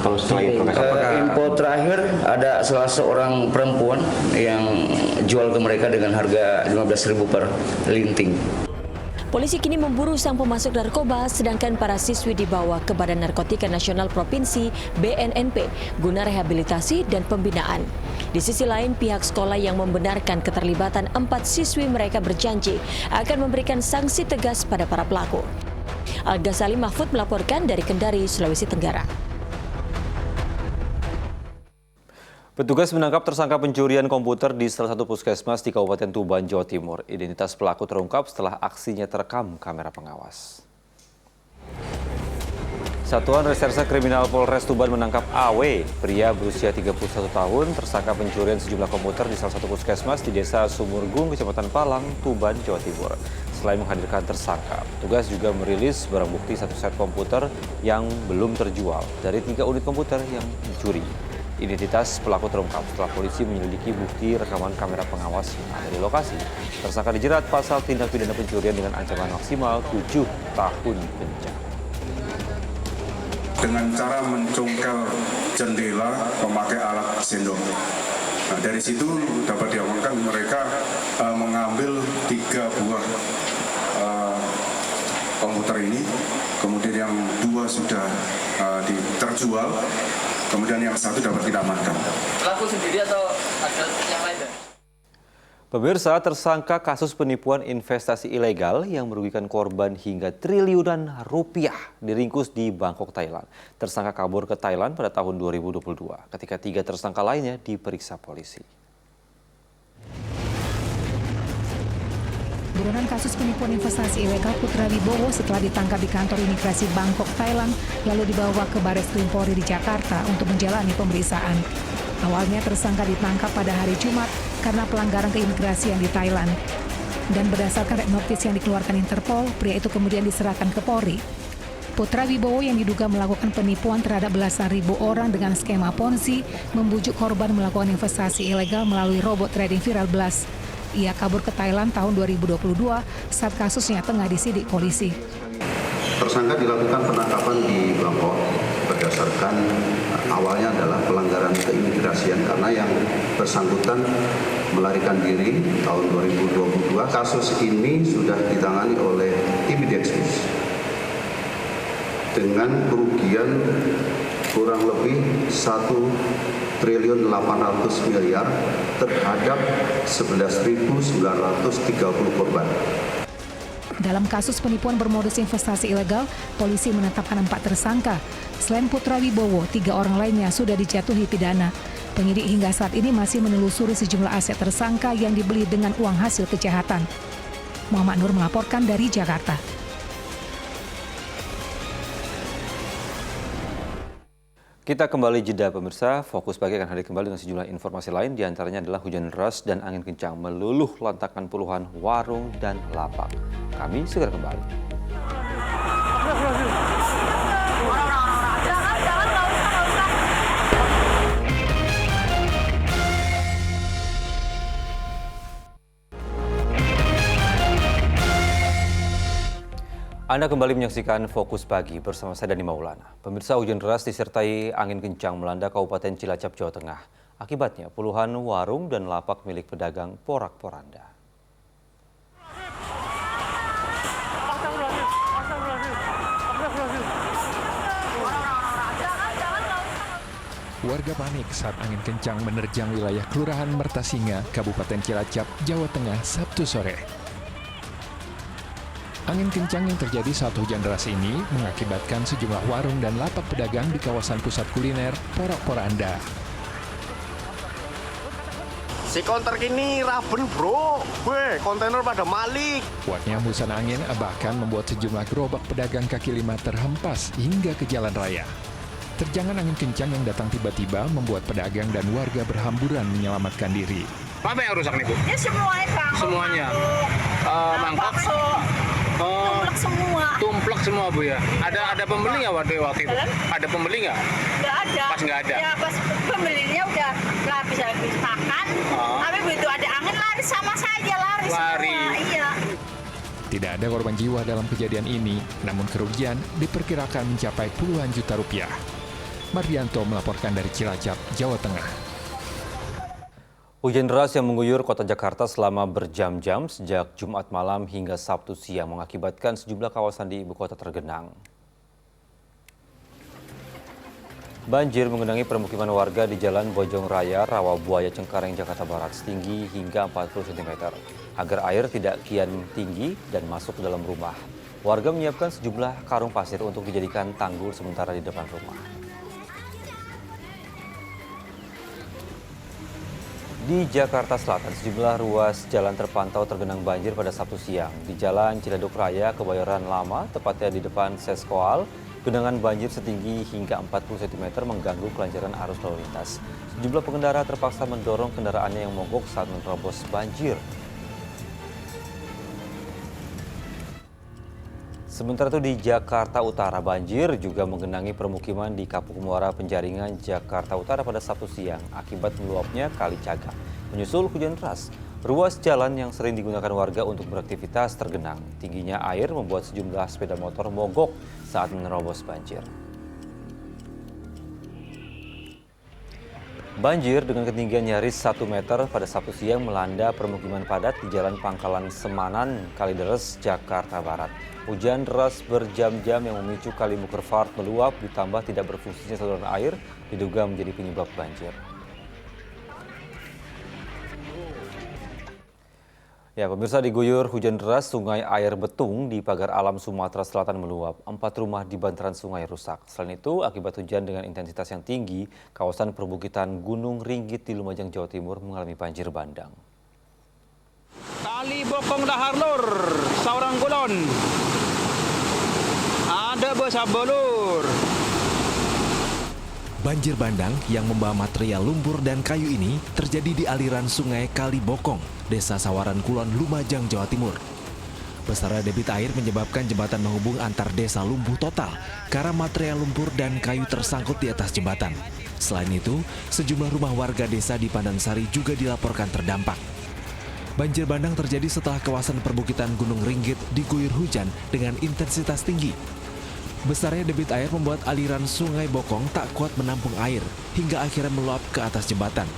Kalau setelah itu, info terakhir ada salah seorang perempuan yang jual ke mereka dengan harga 15.000 per linting. Polisi kini memburu sang pemasok narkoba, sedangkan para siswi dibawa ke Badan Narkotika Nasional Provinsi (BNNP) guna rehabilitasi dan pembinaan. Di sisi lain, pihak sekolah yang membenarkan keterlibatan 4 siswi mereka berjanji akan memberikan sanksi tegas pada para pelaku. Al-Ghazali Mahfud melaporkan dari Kendari, Sulawesi Tenggara. Petugas menangkap tersangka pencurian komputer di salah satu puskesmas di Kabupaten Tuban, Jawa Timur. Identitas pelaku terungkap setelah aksinya terekam kamera pengawas. Satuan Reserse Kriminal Polres Tuban menangkap AW, pria berusia 31 tahun, tersangka pencurian sejumlah komputer di salah satu puskesmas di Desa Sumurgung, Kecamatan Palang, Tuban, Jawa Timur. Selain menghadirkan tersangka, petugas juga merilis barang bukti 1 set komputer yang belum terjual dari 3 unit komputer yang dicuri. Identitas pelaku terungkap setelah polisi menyelidiki bukti rekaman kamera pengawas yang ada di lokasi. Tersangka dijerat pasal tindak pidana pencurian dengan ancaman maksimal 7 tahun penjara. Dengan cara mencongkel jendela memakai alat sendok. Nah, dari situ dapat diamankan mereka mengambil 3 buah komputer ini, kemudian yang 2 sudah terjual. Kemudian yang 1 dapat kita amankan. Pelaku sendiri atau ada yang lain? Pemirsa, tersangka kasus penipuan investasi ilegal yang merugikan korban hingga triliunan rupiah diringkus di Bangkok, Thailand. Tersangka kabur ke Thailand pada tahun 2022 ketika 3 tersangka lainnya diperiksa polisi. Buronan kasus penipuan investasi ilegal Putra Wibowo setelah ditangkap di kantor imigrasi Bangkok, Thailand, lalu dibawa ke Bares Krim Polri di Jakarta untuk menjalani pemeriksaan. Awalnya tersangka ditangkap pada hari Jumat karena pelanggaran keimigrasian di Thailand. Dan berdasarkan red notice yang dikeluarkan Interpol, pria itu kemudian diserahkan ke Polri. Putra Wibowo yang diduga melakukan penipuan terhadap belasan ribu orang dengan skema Ponzi, membujuk korban melakukan investasi ilegal melalui robot trading Viral Blast. Ia kabur ke Thailand tahun 2022 saat kasusnya tengah disidik polisi. Tersangka dilakukan penangkapan di Bangkok berdasarkan awalnya adalah pelanggaran keimigrasian karena yang bersangkutan melarikan diri tahun 2022. Kasus ini sudah ditangani oleh tim Densus dengan kerugian kurang lebih 1,8 triliun terhadap 11.930 korban. Dalam kasus penipuan bermodus investasi ilegal, polisi menetapkan 4 tersangka. Selain Putra Wibowo, 3 orang lainnya sudah dijatuhi pidana. Penyidik hingga saat ini masih menelusuri sejumlah aset tersangka yang dibeli dengan uang hasil kejahatan. Muhammad Nur melaporkan dari Jakarta. Kita kembali jeda pemirsa, Fokus Pagi akan hadir kembali dengan sejumlah informasi lain, diantaranya adalah hujan deras dan angin kencang meluluh lantakan puluhan warung dan lapak. Kami segera kembali. Anda kembali menyaksikan Fokus Pagi bersama saya Dani Maulana. Pemirsa, hujan deras disertai angin kencang melanda Kabupaten Cilacap, Jawa Tengah. Akibatnya puluhan warung dan lapak milik pedagang porak-poranda. Warga panik saat angin kencang menerjang wilayah Kelurahan Mertasinga, Kabupaten Cilacap, Jawa Tengah, Sabtu sore. Angin kencang yang terjadi saat hujan deras ini mengakibatkan sejumlah warung dan lapak pedagang di kawasan pusat kuliner porak-poranda. Si konter kini raben bro, kontainer pada malik. Kuatnya hembusan angin bahkan membuat sejumlah gerobak pedagang kaki lima terhempas hingga ke jalan raya. Terjangan angin kencang yang datang tiba-tiba membuat pedagang dan warga berhamburan menyelamatkan diri. Apa yang rusak nih Bu? Ya semuanya Bang. Semuanya? Mangkok? Tumplek semua. Tumplek semua Bu ya? Ada pembeli nggak waktu itu? Ada pembeli nggak? Nggak ada. Pas nggak ada? Ya pas pembelinya udah habis makan. Tapi begitu ada angin lari sama saja lari semua. Iya. Tidak ada korban jiwa dalam kejadian ini, namun kerugian diperkirakan mencapai puluhan juta rupiah. Mardianto melaporkan dari Cilacap, Jawa Tengah. Hujan deras yang mengguyur kota Jakarta selama berjam-jam sejak Jumat malam hingga Sabtu siang mengakibatkan sejumlah kawasan di ibu kota tergenang. Banjir menggenangi permukiman warga di Jalan Bojong Raya, Rawabuaya, Cengkareng, Jakarta Barat setinggi hingga 40 cm. Agar air tidak kian tinggi dan masuk ke dalam rumah, warga menyiapkan sejumlah karung pasir untuk dijadikan tanggul sementara di depan rumah. Di Jakarta Selatan, sejumlah ruas jalan terpantau tergenang banjir pada Sabtu siang. Di Jalan Ciledug Raya, Kebayoran Lama, tepatnya di depan Seskoal, genangan banjir setinggi hingga 40 cm mengganggu kelancaran arus lalu lintas. Sejumlah pengendara terpaksa mendorong kendaraannya yang mogok saat menerobos banjir. Sementara itu di Jakarta Utara, banjir juga menggenangi permukiman di Kapuk Muara Penjaringan, Jakarta Utara pada Sabtu siang akibat meluapnya Kali Cagak. Menyusul hujan deras, ruas jalan yang sering digunakan warga untuk beraktivitas tergenang. Tingginya air membuat sejumlah sepeda motor mogok saat menerobos banjir. Banjir dengan ketinggian nyaris 1 meter pada Sabtu siang melanda permukiman padat di Jalan Pangkalan Semanan, Kalideres, Jakarta Barat. Hujan deras berjam-jam yang memicu Kali Mukerfart meluap ditambah tidak berfungsinya saluran air diduga menjadi penyebab banjir. Ya, pemirsa, diguyur hujan deras, Sungai Air Betung di Pagar Alam Sumatera Selatan meluap. 4 rumah di bantaran sungai rusak. Selain itu, akibat hujan dengan intensitas yang tinggi, kawasan perbukitan Gunung Ringgit di Lumajang, Jawa Timur mengalami banjir bandang. Kali Bokong Dahar Lur, Saurang Kulon. Ada besar belur. Banjir bandang yang membawa material lumpur dan kayu ini terjadi di aliran sungai Kali Bokong, Desa Sawaran Kulon, Lumajang, Jawa Timur. Besarnya debit air menyebabkan jembatan menghubung antar desa lumpuh total karena material lumpur dan kayu tersangkut di atas jembatan. Selain itu, sejumlah rumah warga desa di Pandansari juga dilaporkan terdampak. Banjir bandang terjadi setelah kawasan perbukitan Gunung Ringgit diguyur hujan dengan intensitas tinggi. Besarnya debit air membuat aliran sungai Bokong tak kuat menampung air hingga akhirnya meluap ke atas jembatan.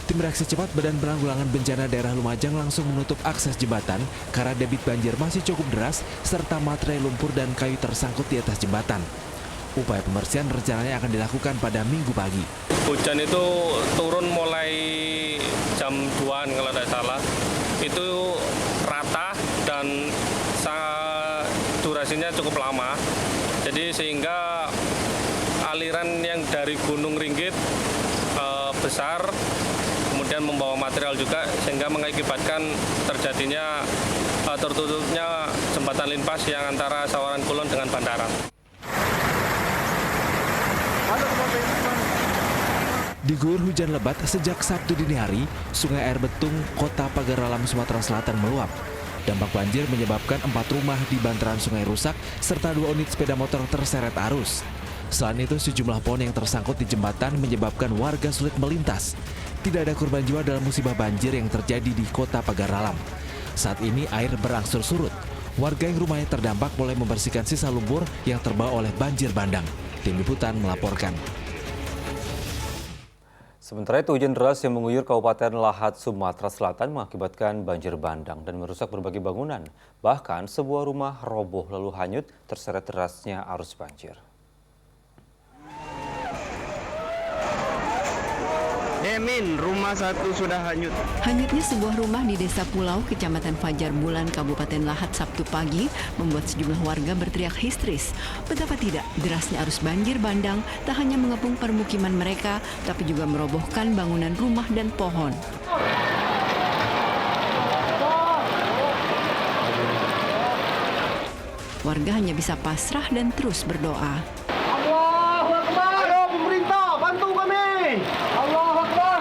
Tim reaksi cepat Badan Penanggulangan Bencana Daerah Lumajang langsung menutup akses jembatan karena debit banjir masih cukup deras serta material lumpur dan kayu tersangkut di atas jembatan. Upaya pembersihan rencananya akan dilakukan pada Minggu pagi. Hujan itu turun mulai jam 2-an kalau tidak salah. Itu rata dan durasinya cukup lama. Jadi sehingga aliran yang dari Gunung Ringgit besar, kemudian membawa material juga, sehingga mengakibatkan terjadinya tertutupnya jembatan linpas yang antara Sawaran Kulon dengan Bandaran. Diguyur hujan lebat sejak Sabtu dini hari, Sungai Air Betung, Kota Pagar Alam, Sumatera Selatan meluap. Dampak banjir menyebabkan 4 rumah di bantaran sungai rusak serta 2 unit sepeda motor terseret arus. Selain itu, sejumlah pohon yang tersangkut di jembatan menyebabkan warga sulit melintas. Tidak ada korban jiwa dalam musibah banjir yang terjadi di Kota Pagar Alam. Saat ini air berangsur surut. Warga yang rumahnya terdampak mulai membersihkan sisa lumpur yang terbawa oleh banjir bandang. Tim Liputan melaporkan. Sementara itu, hujan deras yang mengguyur Kabupaten Lahat, Sumatera Selatan mengakibatkan banjir bandang dan merusak berbagai bangunan. Bahkan sebuah rumah roboh lalu hanyut terseret derasnya arus banjir. Emin, rumah 1 sudah hanyut. Hanyutnya sebuah rumah di Desa Pulau, Kecamatan Fajar Bulan, Kabupaten Lahat Sabtu pagi membuat sejumlah warga berteriak histeris. Betapa tidak, derasnya arus banjir bandang tak hanya mengepung permukiman mereka, tapi juga merobohkan bangunan rumah dan pohon. Warga hanya bisa pasrah dan terus berdoa. Allahu Akbar! Ayo pemerintah, bantu kami! Allahu Akbar!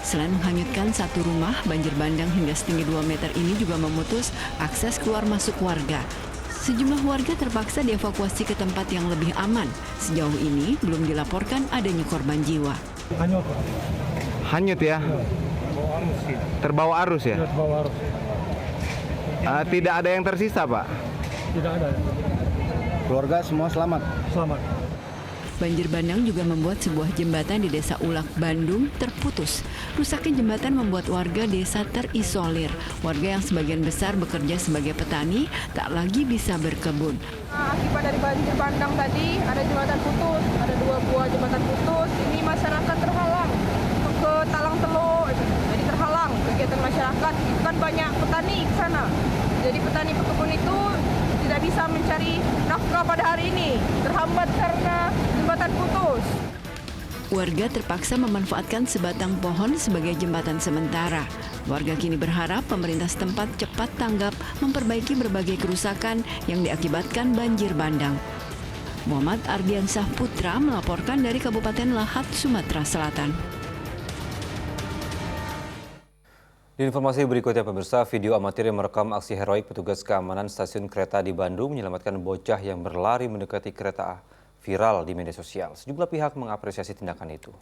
Selain menghanyutkan satu rumah, banjir bandang hingga setinggi 2 meter ini juga memutus akses keluar masuk warga. Sejumlah warga terpaksa dievakuasi ke tempat yang lebih aman. Sejauh ini belum dilaporkan adanya korban jiwa. Hanyut ya? Terbawa arus ya? Terbawa arus. Tidak ada yang tersisa, Pak? Tidak ada. Keluarga semua selamat? Selamat. Banjir bandang juga membuat sebuah jembatan di Desa Ulak, Bandung terputus. Rusaknya jembatan membuat warga desa terisolir. Warga yang sebagian besar bekerja sebagai petani tak lagi bisa berkebun. Akibat dari banjir bandang tadi ada jembatan putus, ada 2 buah jembatan putus. Ini masyarakat terhalang ke Talang Teluk, jadi terhalang kegiatan masyarakat. Itu kan banyak petani ke sana. Jadi petani pekebun itu tidak bisa mencari nafkah pada hari ini, terhambat karena jembatan putus. Warga terpaksa memanfaatkan sebatang pohon sebagai jembatan sementara. Warga kini berharap pemerintah setempat cepat tanggap memperbaiki berbagai kerusakan yang diakibatkan banjir bandang. Muhammad Ardiansah Putra melaporkan dari Kabupaten Lahat, Sumatera Selatan. Di informasi berikutnya pemirsa, video amatir yang merekam aksi heroik petugas keamanan stasiun kereta di Bandung menyelamatkan bocah yang berlari mendekati kereta viral di media sosial. Sejumlah pihak mengapresiasi tindakan itu.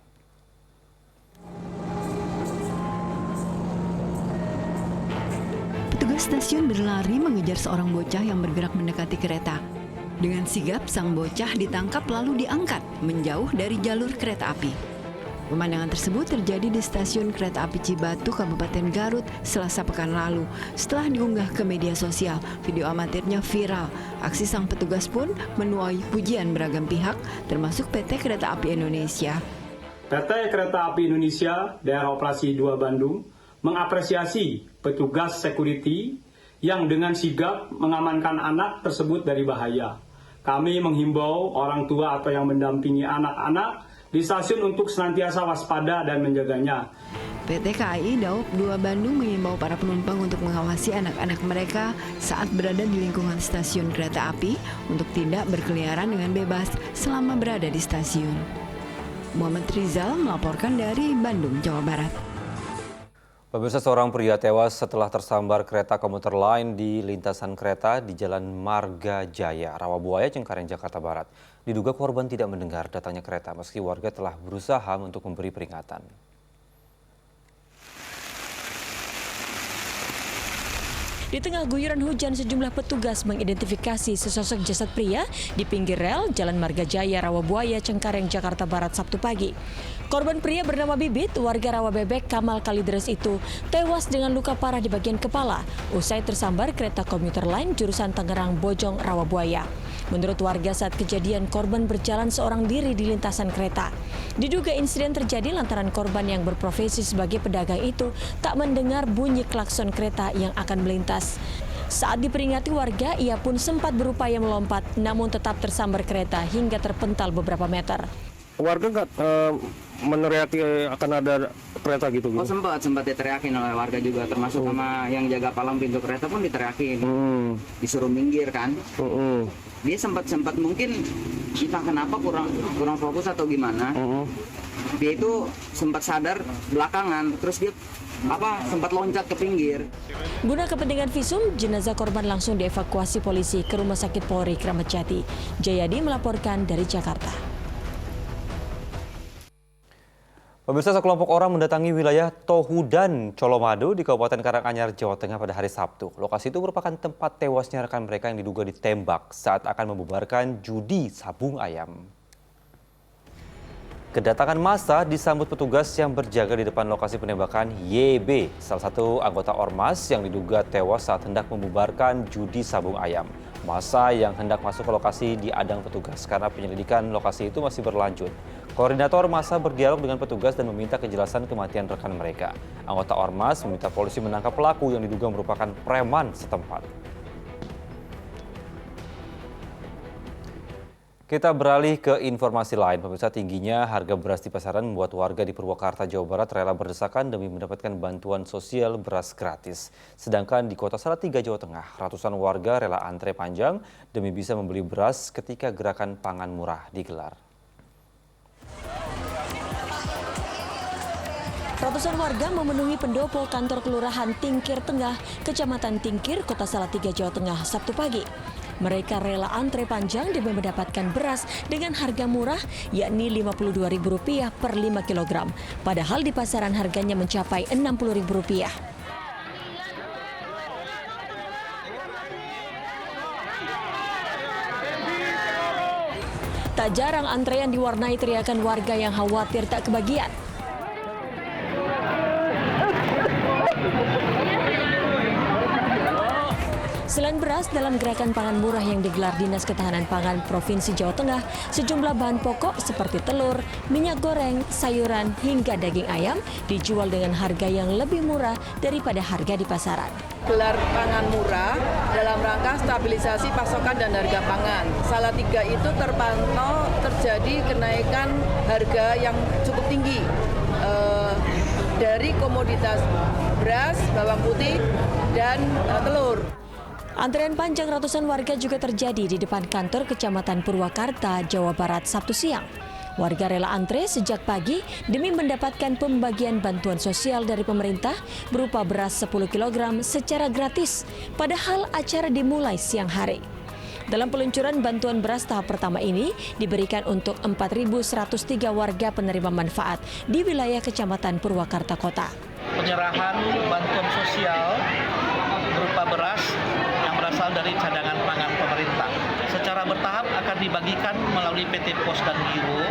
Petugas stasiun berlari mengejar seorang bocah yang bergerak mendekati kereta. Dengan sigap, sang bocah ditangkap lalu diangkat menjauh dari jalur kereta api. Pemandangan tersebut terjadi di stasiun kereta api Cibatu, Kabupaten Garut, Selasa pekan lalu. Setelah diunggah ke media sosial, video amatirnya viral. Aksi sang petugas pun menuai pujian beragam pihak, termasuk PT Kereta Api Indonesia. PT Kereta Api Indonesia Daerah Operasi 2 Bandung mengapresiasi petugas security yang dengan sigap mengamankan anak tersebut dari bahaya. Kami menghimbau orang tua atau yang mendampingi anak-anak di stasiun untuk senantiasa waspada dan menjaganya. PT KAI Daop 2 Bandung mengimbau para penumpang untuk mengawasi anak-anak mereka saat berada di lingkungan stasiun kereta api untuk tidak berkeliaran dengan bebas selama berada di stasiun. Muhammad Rizal melaporkan dari Bandung, Jawa Barat. Pemirsa, seorang pria tewas setelah tersambar kereta komuter lain di lintasan kereta di Jalan Marga Jaya, Rawabuaya, Cengkareng, Jakarta Barat. Diduga korban tidak mendengar datangnya kereta meski warga telah berusaha untuk memberi peringatan. Di tengah guyuran hujan, sejumlah petugas mengidentifikasi sesosok jasad pria di pinggir rel Jalan Marga Jaya, Rawabuaya, Cengkareng, Jakarta Barat, Sabtu pagi. Korban pria bernama Bibit, warga Rawabebek, Kamal Kalideres itu tewas dengan luka parah di bagian kepala usai tersambar kereta komuter lain jurusan Tangerang Bojong, Rawabuaya. Menurut warga, saat kejadian korban berjalan seorang diri di lintasan kereta. Diduga insiden terjadi lantaran korban yang berprofesi sebagai pedagang itu tak mendengar bunyi klakson kereta yang akan melintas. Saat diperingati warga, ia pun sempat berupaya melompat namun tetap tersambar kereta hingga terpental beberapa meter. Warga nggak meneriaki akan ada kereta gitu? Oh sempat diteriakin oleh warga juga, termasuk sama yang jaga palang pintu kereta pun diteriakin, disuruh minggir kan. Dia sempat mungkin entah kenapa kurang fokus atau gimana. Dia itu sempat sadar belakangan, terus dia sempat loncat ke pinggir. Guna kepentingan visum, jenazah korban langsung dievakuasi polisi ke Rumah Sakit Polri Kramat Jati. Jayadi melaporkan dari Jakarta. Pemirsa, sekelompok orang mendatangi wilayah Tohudan, Colomadu di Kabupaten Karanganyar, Jawa Tengah pada hari Sabtu. Lokasi itu merupakan tempat tewasnya rekan mereka yang diduga ditembak saat akan membubarkan judi sabung ayam. Kedatangan massa disambut petugas yang berjaga di depan lokasi penembakan YB, salah satu anggota Ormas yang diduga tewas saat hendak membubarkan judi sabung ayam. Massa yang hendak masuk ke lokasi diadang petugas karena penyelidikan lokasi itu masih berlanjut. Koordinator massa berdialog dengan petugas dan meminta kejelasan kematian rekan mereka. Anggota Ormas meminta polisi menangkap pelaku yang diduga merupakan preman setempat. Kita beralih ke informasi lain. Pemirsa, tingginya harga beras di pasaran membuat warga di Purwakarta, Jawa Barat rela berdesakan demi mendapatkan bantuan sosial beras gratis. Sedangkan di Kota Salatiga, Jawa Tengah, ratusan warga rela antre panjang demi bisa membeli beras ketika gerakan pangan murah digelar. Ratusan warga memenuhi pendopo kantor Kelurahan Tingkir Tengah, Kecamatan Tingkir, Kota Salatiga, Jawa Tengah, Sabtu pagi. Mereka rela antre panjang demi mendapatkan beras dengan harga murah, yakni Rp52.000 per 5 kg. Padahal di pasaran harganya mencapai Rp60.000. Tak jarang antrean diwarnai teriakan warga yang khawatir tak kebagian. Selain beras, dalam gerakan pangan murah yang digelar Dinas Ketahanan Pangan Provinsi Jawa Tengah, sejumlah bahan pokok seperti telur, minyak goreng, sayuran, hingga daging ayam dijual dengan harga yang lebih murah daripada harga di pasaran. Gelar pangan murah dalam rangka stabilisasi pasokan dan harga pangan. Salatiga itu terpantau terjadi kenaikan harga yang cukup tinggi dari komoditas beras, bawang putih, dan telur. Antrean panjang ratusan warga juga terjadi di depan kantor Kecamatan Purwakarta, Jawa Barat, Sabtu siang. Warga rela antre sejak pagi demi mendapatkan pembagian bantuan sosial dari pemerintah berupa beras 10 kg secara gratis, padahal acara dimulai siang hari. Dalam peluncuran bantuan beras tahap pertama ini diberikan untuk 4.103 warga penerima manfaat di wilayah Kecamatan Purwakarta Kota. Penyerahan bantuan sosial berupa beras yang berasal dari cadangan pangan pemerintah. Secara bertahap akan dibagikan melalui PT Pos dan Giro.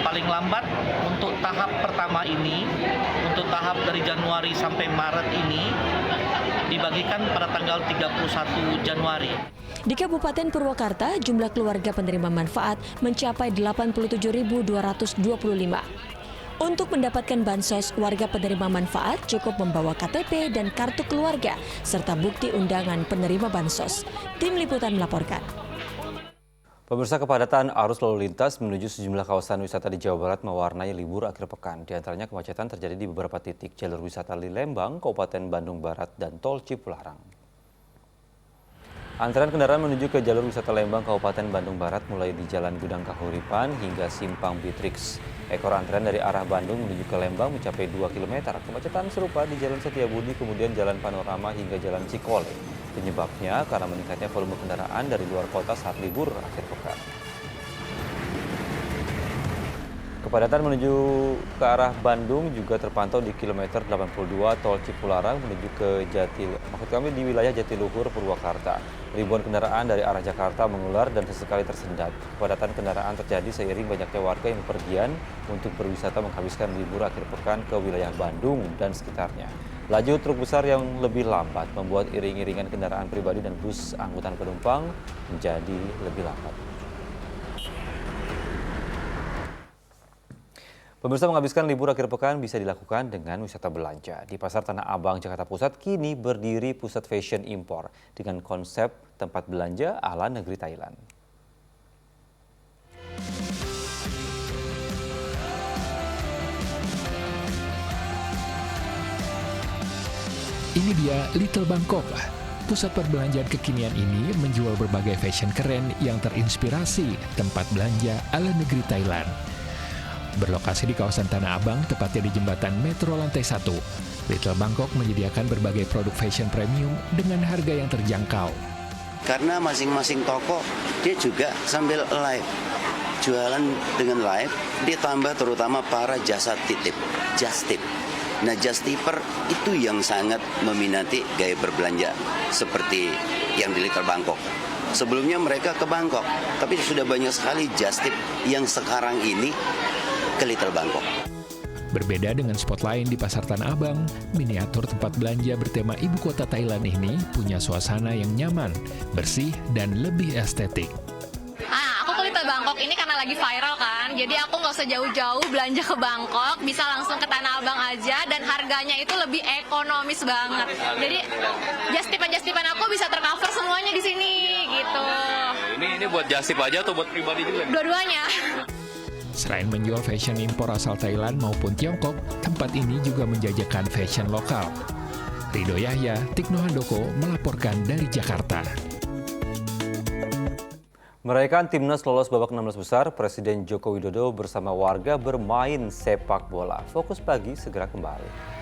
Paling lambat untuk tahap pertama ini, untuk tahap dari Januari sampai Maret ini, dibagikan pada tanggal 31 Januari. Di Kabupaten Purwakarta, jumlah keluarga penerima manfaat mencapai 87.225. Untuk mendapatkan bansos, warga penerima manfaat cukup membawa KTP dan kartu keluarga, serta bukti undangan penerima bansos. Tim Liputan melaporkan. Pemirsa, kepadatan arus lalu lintas menuju sejumlah kawasan wisata di Jawa Barat mewarnai libur akhir pekan. Di antaranya kemacetan terjadi di beberapa titik jalur wisata di Lembang, Kabupaten Bandung Barat, dan Tol Cipularang. Antrean kendaraan menuju ke jalur wisata Lembang, Kabupaten Bandung Barat mulai di Jalan Gudang Kahuripan hingga Simpang Beatrix. Ekor antrean dari arah Bandung menuju ke Lembang mencapai 2 km. Kemacetan serupa di Jalan Setiabudi, kemudian Jalan Panorama hingga Jalan Cikole. Penyebabnya karena meningkatnya volume kendaraan dari luar kota saat libur akhir pekan. Kepadatan menuju ke arah Bandung juga terpantau di kilometer 82 Tol Cipularang menuju ke di wilayah Jatiluhur, Purwakarta. Ribuan kendaraan dari arah Jakarta mengular dan sesekali tersendat. Kepadatan kendaraan terjadi seiring banyaknya warga yang bepergian untuk berwisata menghabiskan libur akhir pekan ke wilayah Bandung dan sekitarnya. Laju truk besar yang lebih lambat membuat iring-iringan kendaraan pribadi dan bus angkutan penumpang menjadi lebih lambat. Pemirsa, menghabiskan libur akhir pekan bisa dilakukan dengan wisata belanja. Di Pasar Tanah Abang, Jakarta Pusat, kini berdiri pusat fashion impor dengan konsep tempat belanja ala negeri Thailand. Ini dia Little Bangkok. Pusat perbelanjaan kekinian ini menjual berbagai fashion keren yang terinspirasi tempat belanja ala negeri Thailand. Berlokasi di kawasan Tanah Abang, tepatnya di jembatan Metro Lantai 1, Little Bangkok menyediakan berbagai produk fashion premium dengan harga yang terjangkau. Karena masing-masing toko dia juga sambil live, jualan dengan live, ditambah terutama para jasa titip, just tip. Nah, just tipper itu yang sangat meminati gaya berbelanja seperti yang di Little Bangkok. Sebelumnya mereka ke Bangkok, tapi sudah banyak sekali just tip yang sekarang ini ke Little Bangkok. Berbeda dengan spot lain di Pasar Tanah Abang, miniatur tempat belanja bertema ibu kota Thailand ini punya suasana yang nyaman, bersih, dan lebih estetik. Aku ke Little Bangkok Bangkok ini karena lagi viral kan, jadi aku nggak usah jauh-jauh belanja ke Bangkok, bisa langsung ke Tanah Abang aja dan harganya itu lebih ekonomis banget. Jadi just tip-an aku bisa tercover semuanya di sini gitu. Ini buat just tip aja atau buat pribadi juga? Dua-duanya. Selain menjual fashion impor asal Thailand maupun Tiongkok, tempat ini juga menjajakan fashion lokal. Rido Yahya, Tikno Handoko melaporkan dari Jakarta. Merayakan timnas lolos babak 16 besar, Presiden Joko Widodo bersama warga bermain sepak bola. Fokus Pagi segera kembali.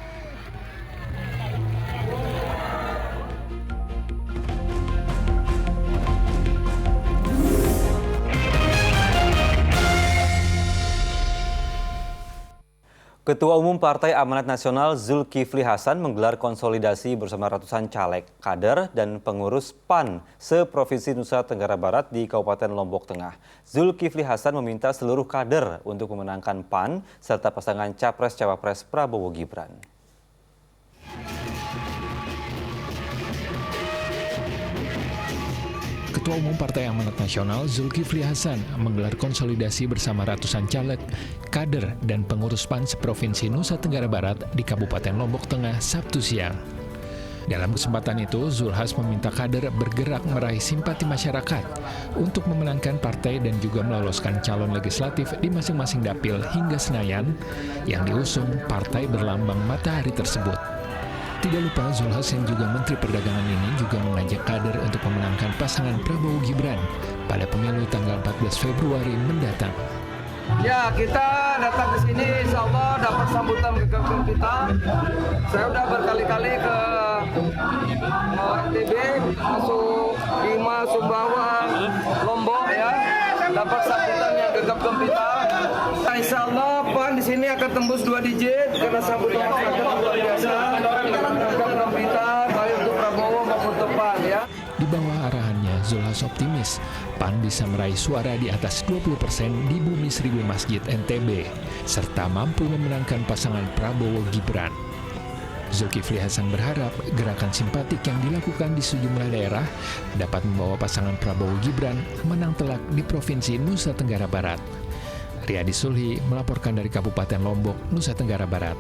Ketua Umum Partai Amanat Nasional Zulkifli Hasan menggelar konsolidasi bersama ratusan caleg, kader, dan pengurus PAN se-Provinsi Nusa Tenggara Barat di Kabupaten Lombok Tengah. Zulkifli Hasan meminta seluruh kader untuk memenangkan PAN serta pasangan Capres-Cawapres Prabowo Gibran. Ketua Umum Partai Amanat Nasional Zulkifli Hasan menggelar konsolidasi bersama ratusan caleg, kader, dan pengurus PAN seprovinsi Nusa Tenggara Barat di Kabupaten Lombok Tengah Sabtu siang. Dalam kesempatan itu, Zulhas meminta kader bergerak meraih simpati masyarakat untuk memenangkan partai dan juga meloloskan calon legislatif di masing-masing dapil hingga Senayan yang diusung partai berlambang matahari tersebut. Tidak lupa, Zulhas yang juga Menteri Perdagangan ini juga mengajak kader untuk memenangkan pasangan Prabowo Gibran pada pemilu tanggal 14 Februari mendatang. Ya, kita datang ke sini insya Allah dapat sambutan gegap kita. Saya udah berkali-kali ke NTB, masuk Bima, Sumbawa, Lombok ya. Dapat sambutan yang gegap gempita. Insya Allah PAN di sini akan tembus 2 digit karena sambutan masyarakat luar biasa. Gegap gempita baik untuk Prabowo maupun untuk PAN ya. Di bawah arahannya, Zulhas optimis PAN bisa meraih suara di atas 20% di Bumi Seribu Masjid NTB, serta mampu memenangkan pasangan Prabowo Gibran. Zulkifli Hasan berharap gerakan simpatik yang dilakukan di sejumlah daerah dapat membawa pasangan Prabowo Gibran menang telak di Provinsi Nusa Tenggara Barat. Riyadi Sulhi melaporkan dari Kabupaten Lombok, Nusa Tenggara Barat.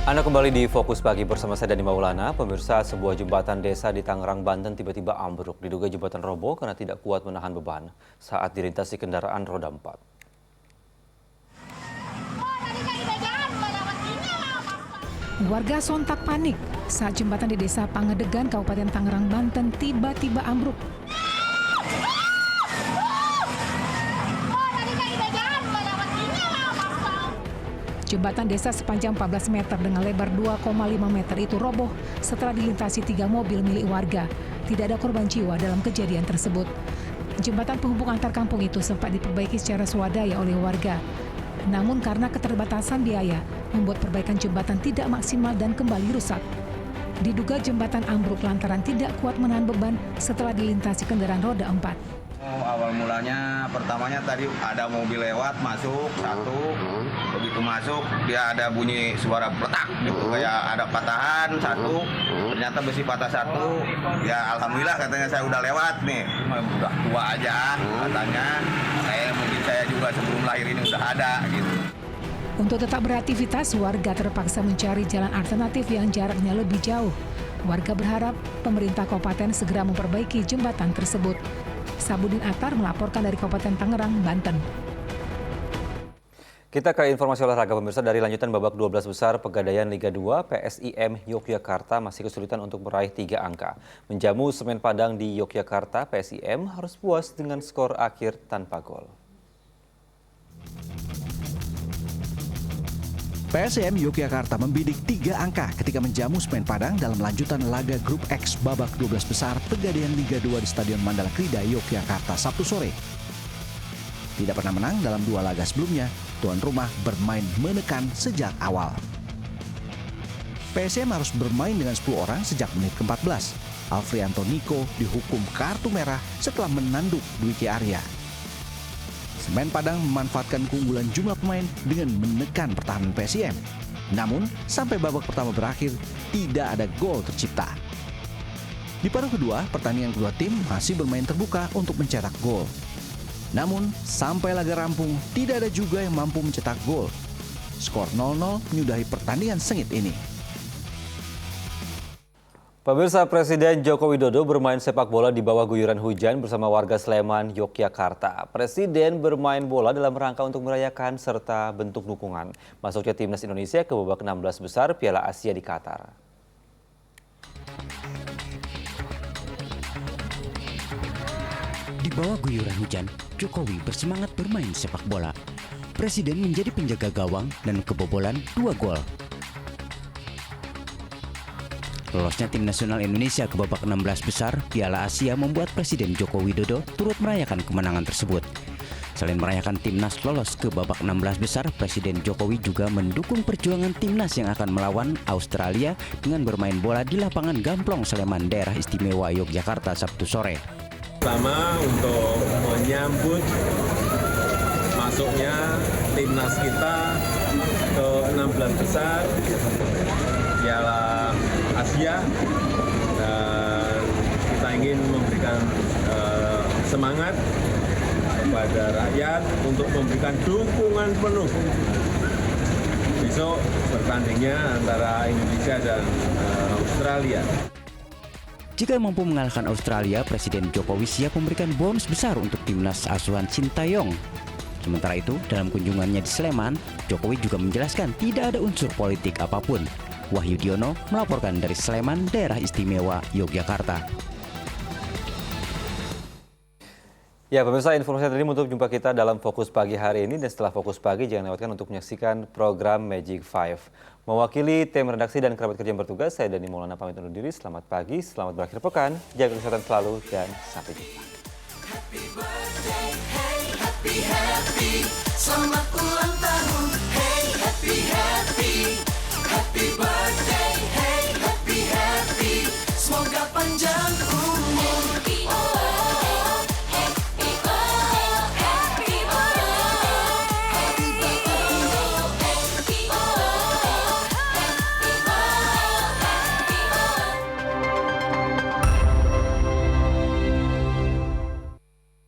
Anda kembali di Fokus Pagi bersama saya Dani Maulana. Pemirsa, sebuah jembatan desa di Tangerang, Banten tiba-tiba ambruk. Diduga jembatan roboh karena tidak kuat menahan beban saat dilintasi kendaraan roda 4. Warga sontak panik saat jembatan di Desa Pangedegan, Kabupaten Tangerang, Banten tiba-tiba ambruk. Jembatan desa sepanjang 14 meter dengan lebar 2,5 meter itu roboh setelah dilintasi 3 mobil milik warga. Tidak ada korban jiwa dalam kejadian tersebut. Jembatan penghubung antar kampung itu sempat diperbaiki secara swadaya oleh warga. Namun karena keterbatasan biaya, membuat perbaikan jembatan tidak maksimal dan kembali rusak. Diduga jembatan ambruk lantaran tidak kuat menahan beban setelah dilintasi kendaraan roda 4. Awal mulanya pertamanya tadi ada mobil lewat masuk satu, begitu masuk dia ada bunyi suara peletak gitu, kayak ada patahan satu, ternyata besi patah satu. Ya alhamdulillah katanya saya udah lewat nih, udah tua aja katanya, mungkin saya juga sebelum lahir ini udah ada gitu. Untuk tetap beraktivitas, warga terpaksa mencari jalan alternatif yang jaraknya lebih jauh. Warga berharap pemerintah kabupaten segera memperbaiki jembatan tersebut. Sabudin Atar melaporkan dari Kabupaten Tangerang, Banten. Kita ke informasi olahraga pemirsa. Dari lanjutan babak 12 besar Pegadaian Liga 2, PSIM Yogyakarta masih kesulitan untuk meraih 3 angka. Menjamu Semen Padang di Yogyakarta, PSIM harus puas dengan skor akhir tanpa gol. PSM Yogyakarta membidik 3 angka ketika menjamu Semen Padang dalam lanjutan laga Grup X babak 12 besar Pegadaian Liga 2 di Stadion Mandala Krida, Yogyakarta, Sabtu sore. Tidak pernah menang dalam 2 laga sebelumnya, tuan rumah bermain menekan sejak awal. PSM harus bermain dengan 10 orang sejak menit ke-14. Alfrianto Niko dihukum kartu merah setelah menanduk Dwiki Arya. Semen Padang memanfaatkan keunggulan jumlah pemain dengan menekan pertahanan PSIM. Namun, sampai babak pertama berakhir, tidak ada gol tercipta. Di paruh kedua, pertandingan kedua tim masih bermain terbuka untuk mencetak gol. Namun, sampai laga rampung, tidak ada juga yang mampu mencetak gol. Skor 0-0 menyudahi pertandingan sengit ini. Pemirsa, Presiden Joko Widodo bermain sepak bola di bawah guyuran hujan bersama warga Sleman, Yogyakarta. Presiden bermain bola dalam rangka untuk merayakan serta bentuk dukungan masuknya timnas Indonesia ke babak 16 besar Piala Asia di Qatar. Di bawah guyuran hujan, Jokowi bersemangat bermain sepak bola. Presiden menjadi penjaga gawang dan kebobolan 2 gol. Lolosnya tim nasional Indonesia ke babak 16 besar Piala Asia membuat Presiden Joko Widodo turut merayakan kemenangan tersebut. Selain merayakan timnas lolos ke babak 16 besar, Presiden Jokowi juga mendukung perjuangan timnas yang akan melawan Australia dengan bermain bola di lapangan Gamplong Sleman, Daerah Istimewa Yogyakarta Sabtu sore. Pertama untuk menyambut masuknya timnas kita ke 16 besar Piala Asia, dan kita ingin memberikan semangat kepada rakyat untuk memberikan dukungan penuh. Besok bertandingnya antara Indonesia dan Australia. Jika mampu mengalahkan Australia, Presiden Jokowi siap memberikan bonus besar untuk timnas asuhan Sintayong. Sementara itu, dalam kunjungannya di Sleman, Jokowi juga menjelaskan tidak ada unsur politik apapun. Wahyu Diono melaporkan dari Sleman, Daerah Istimewa Yogyakarta. Ya, pemirsa, informasi tadi menutup jumpa kita dalam Fokus Pagi hari ini. Dan setelah Fokus Pagi, jangan lewatkan untuk menyaksikan program Magic 5. Mewakili tim redaksi dan kerabat kerja yang bertugas, saya Dani Maulana pamit undur diri. Selamat pagi, selamat berakhir pekan, jaga kesehatan selalu, dan sampai jumpa. Happy birthday, hey, happy, happy. Selamat ulang tahun, hey, happy, happy. Happy birthday, hey, happy, happy. Semoga panjang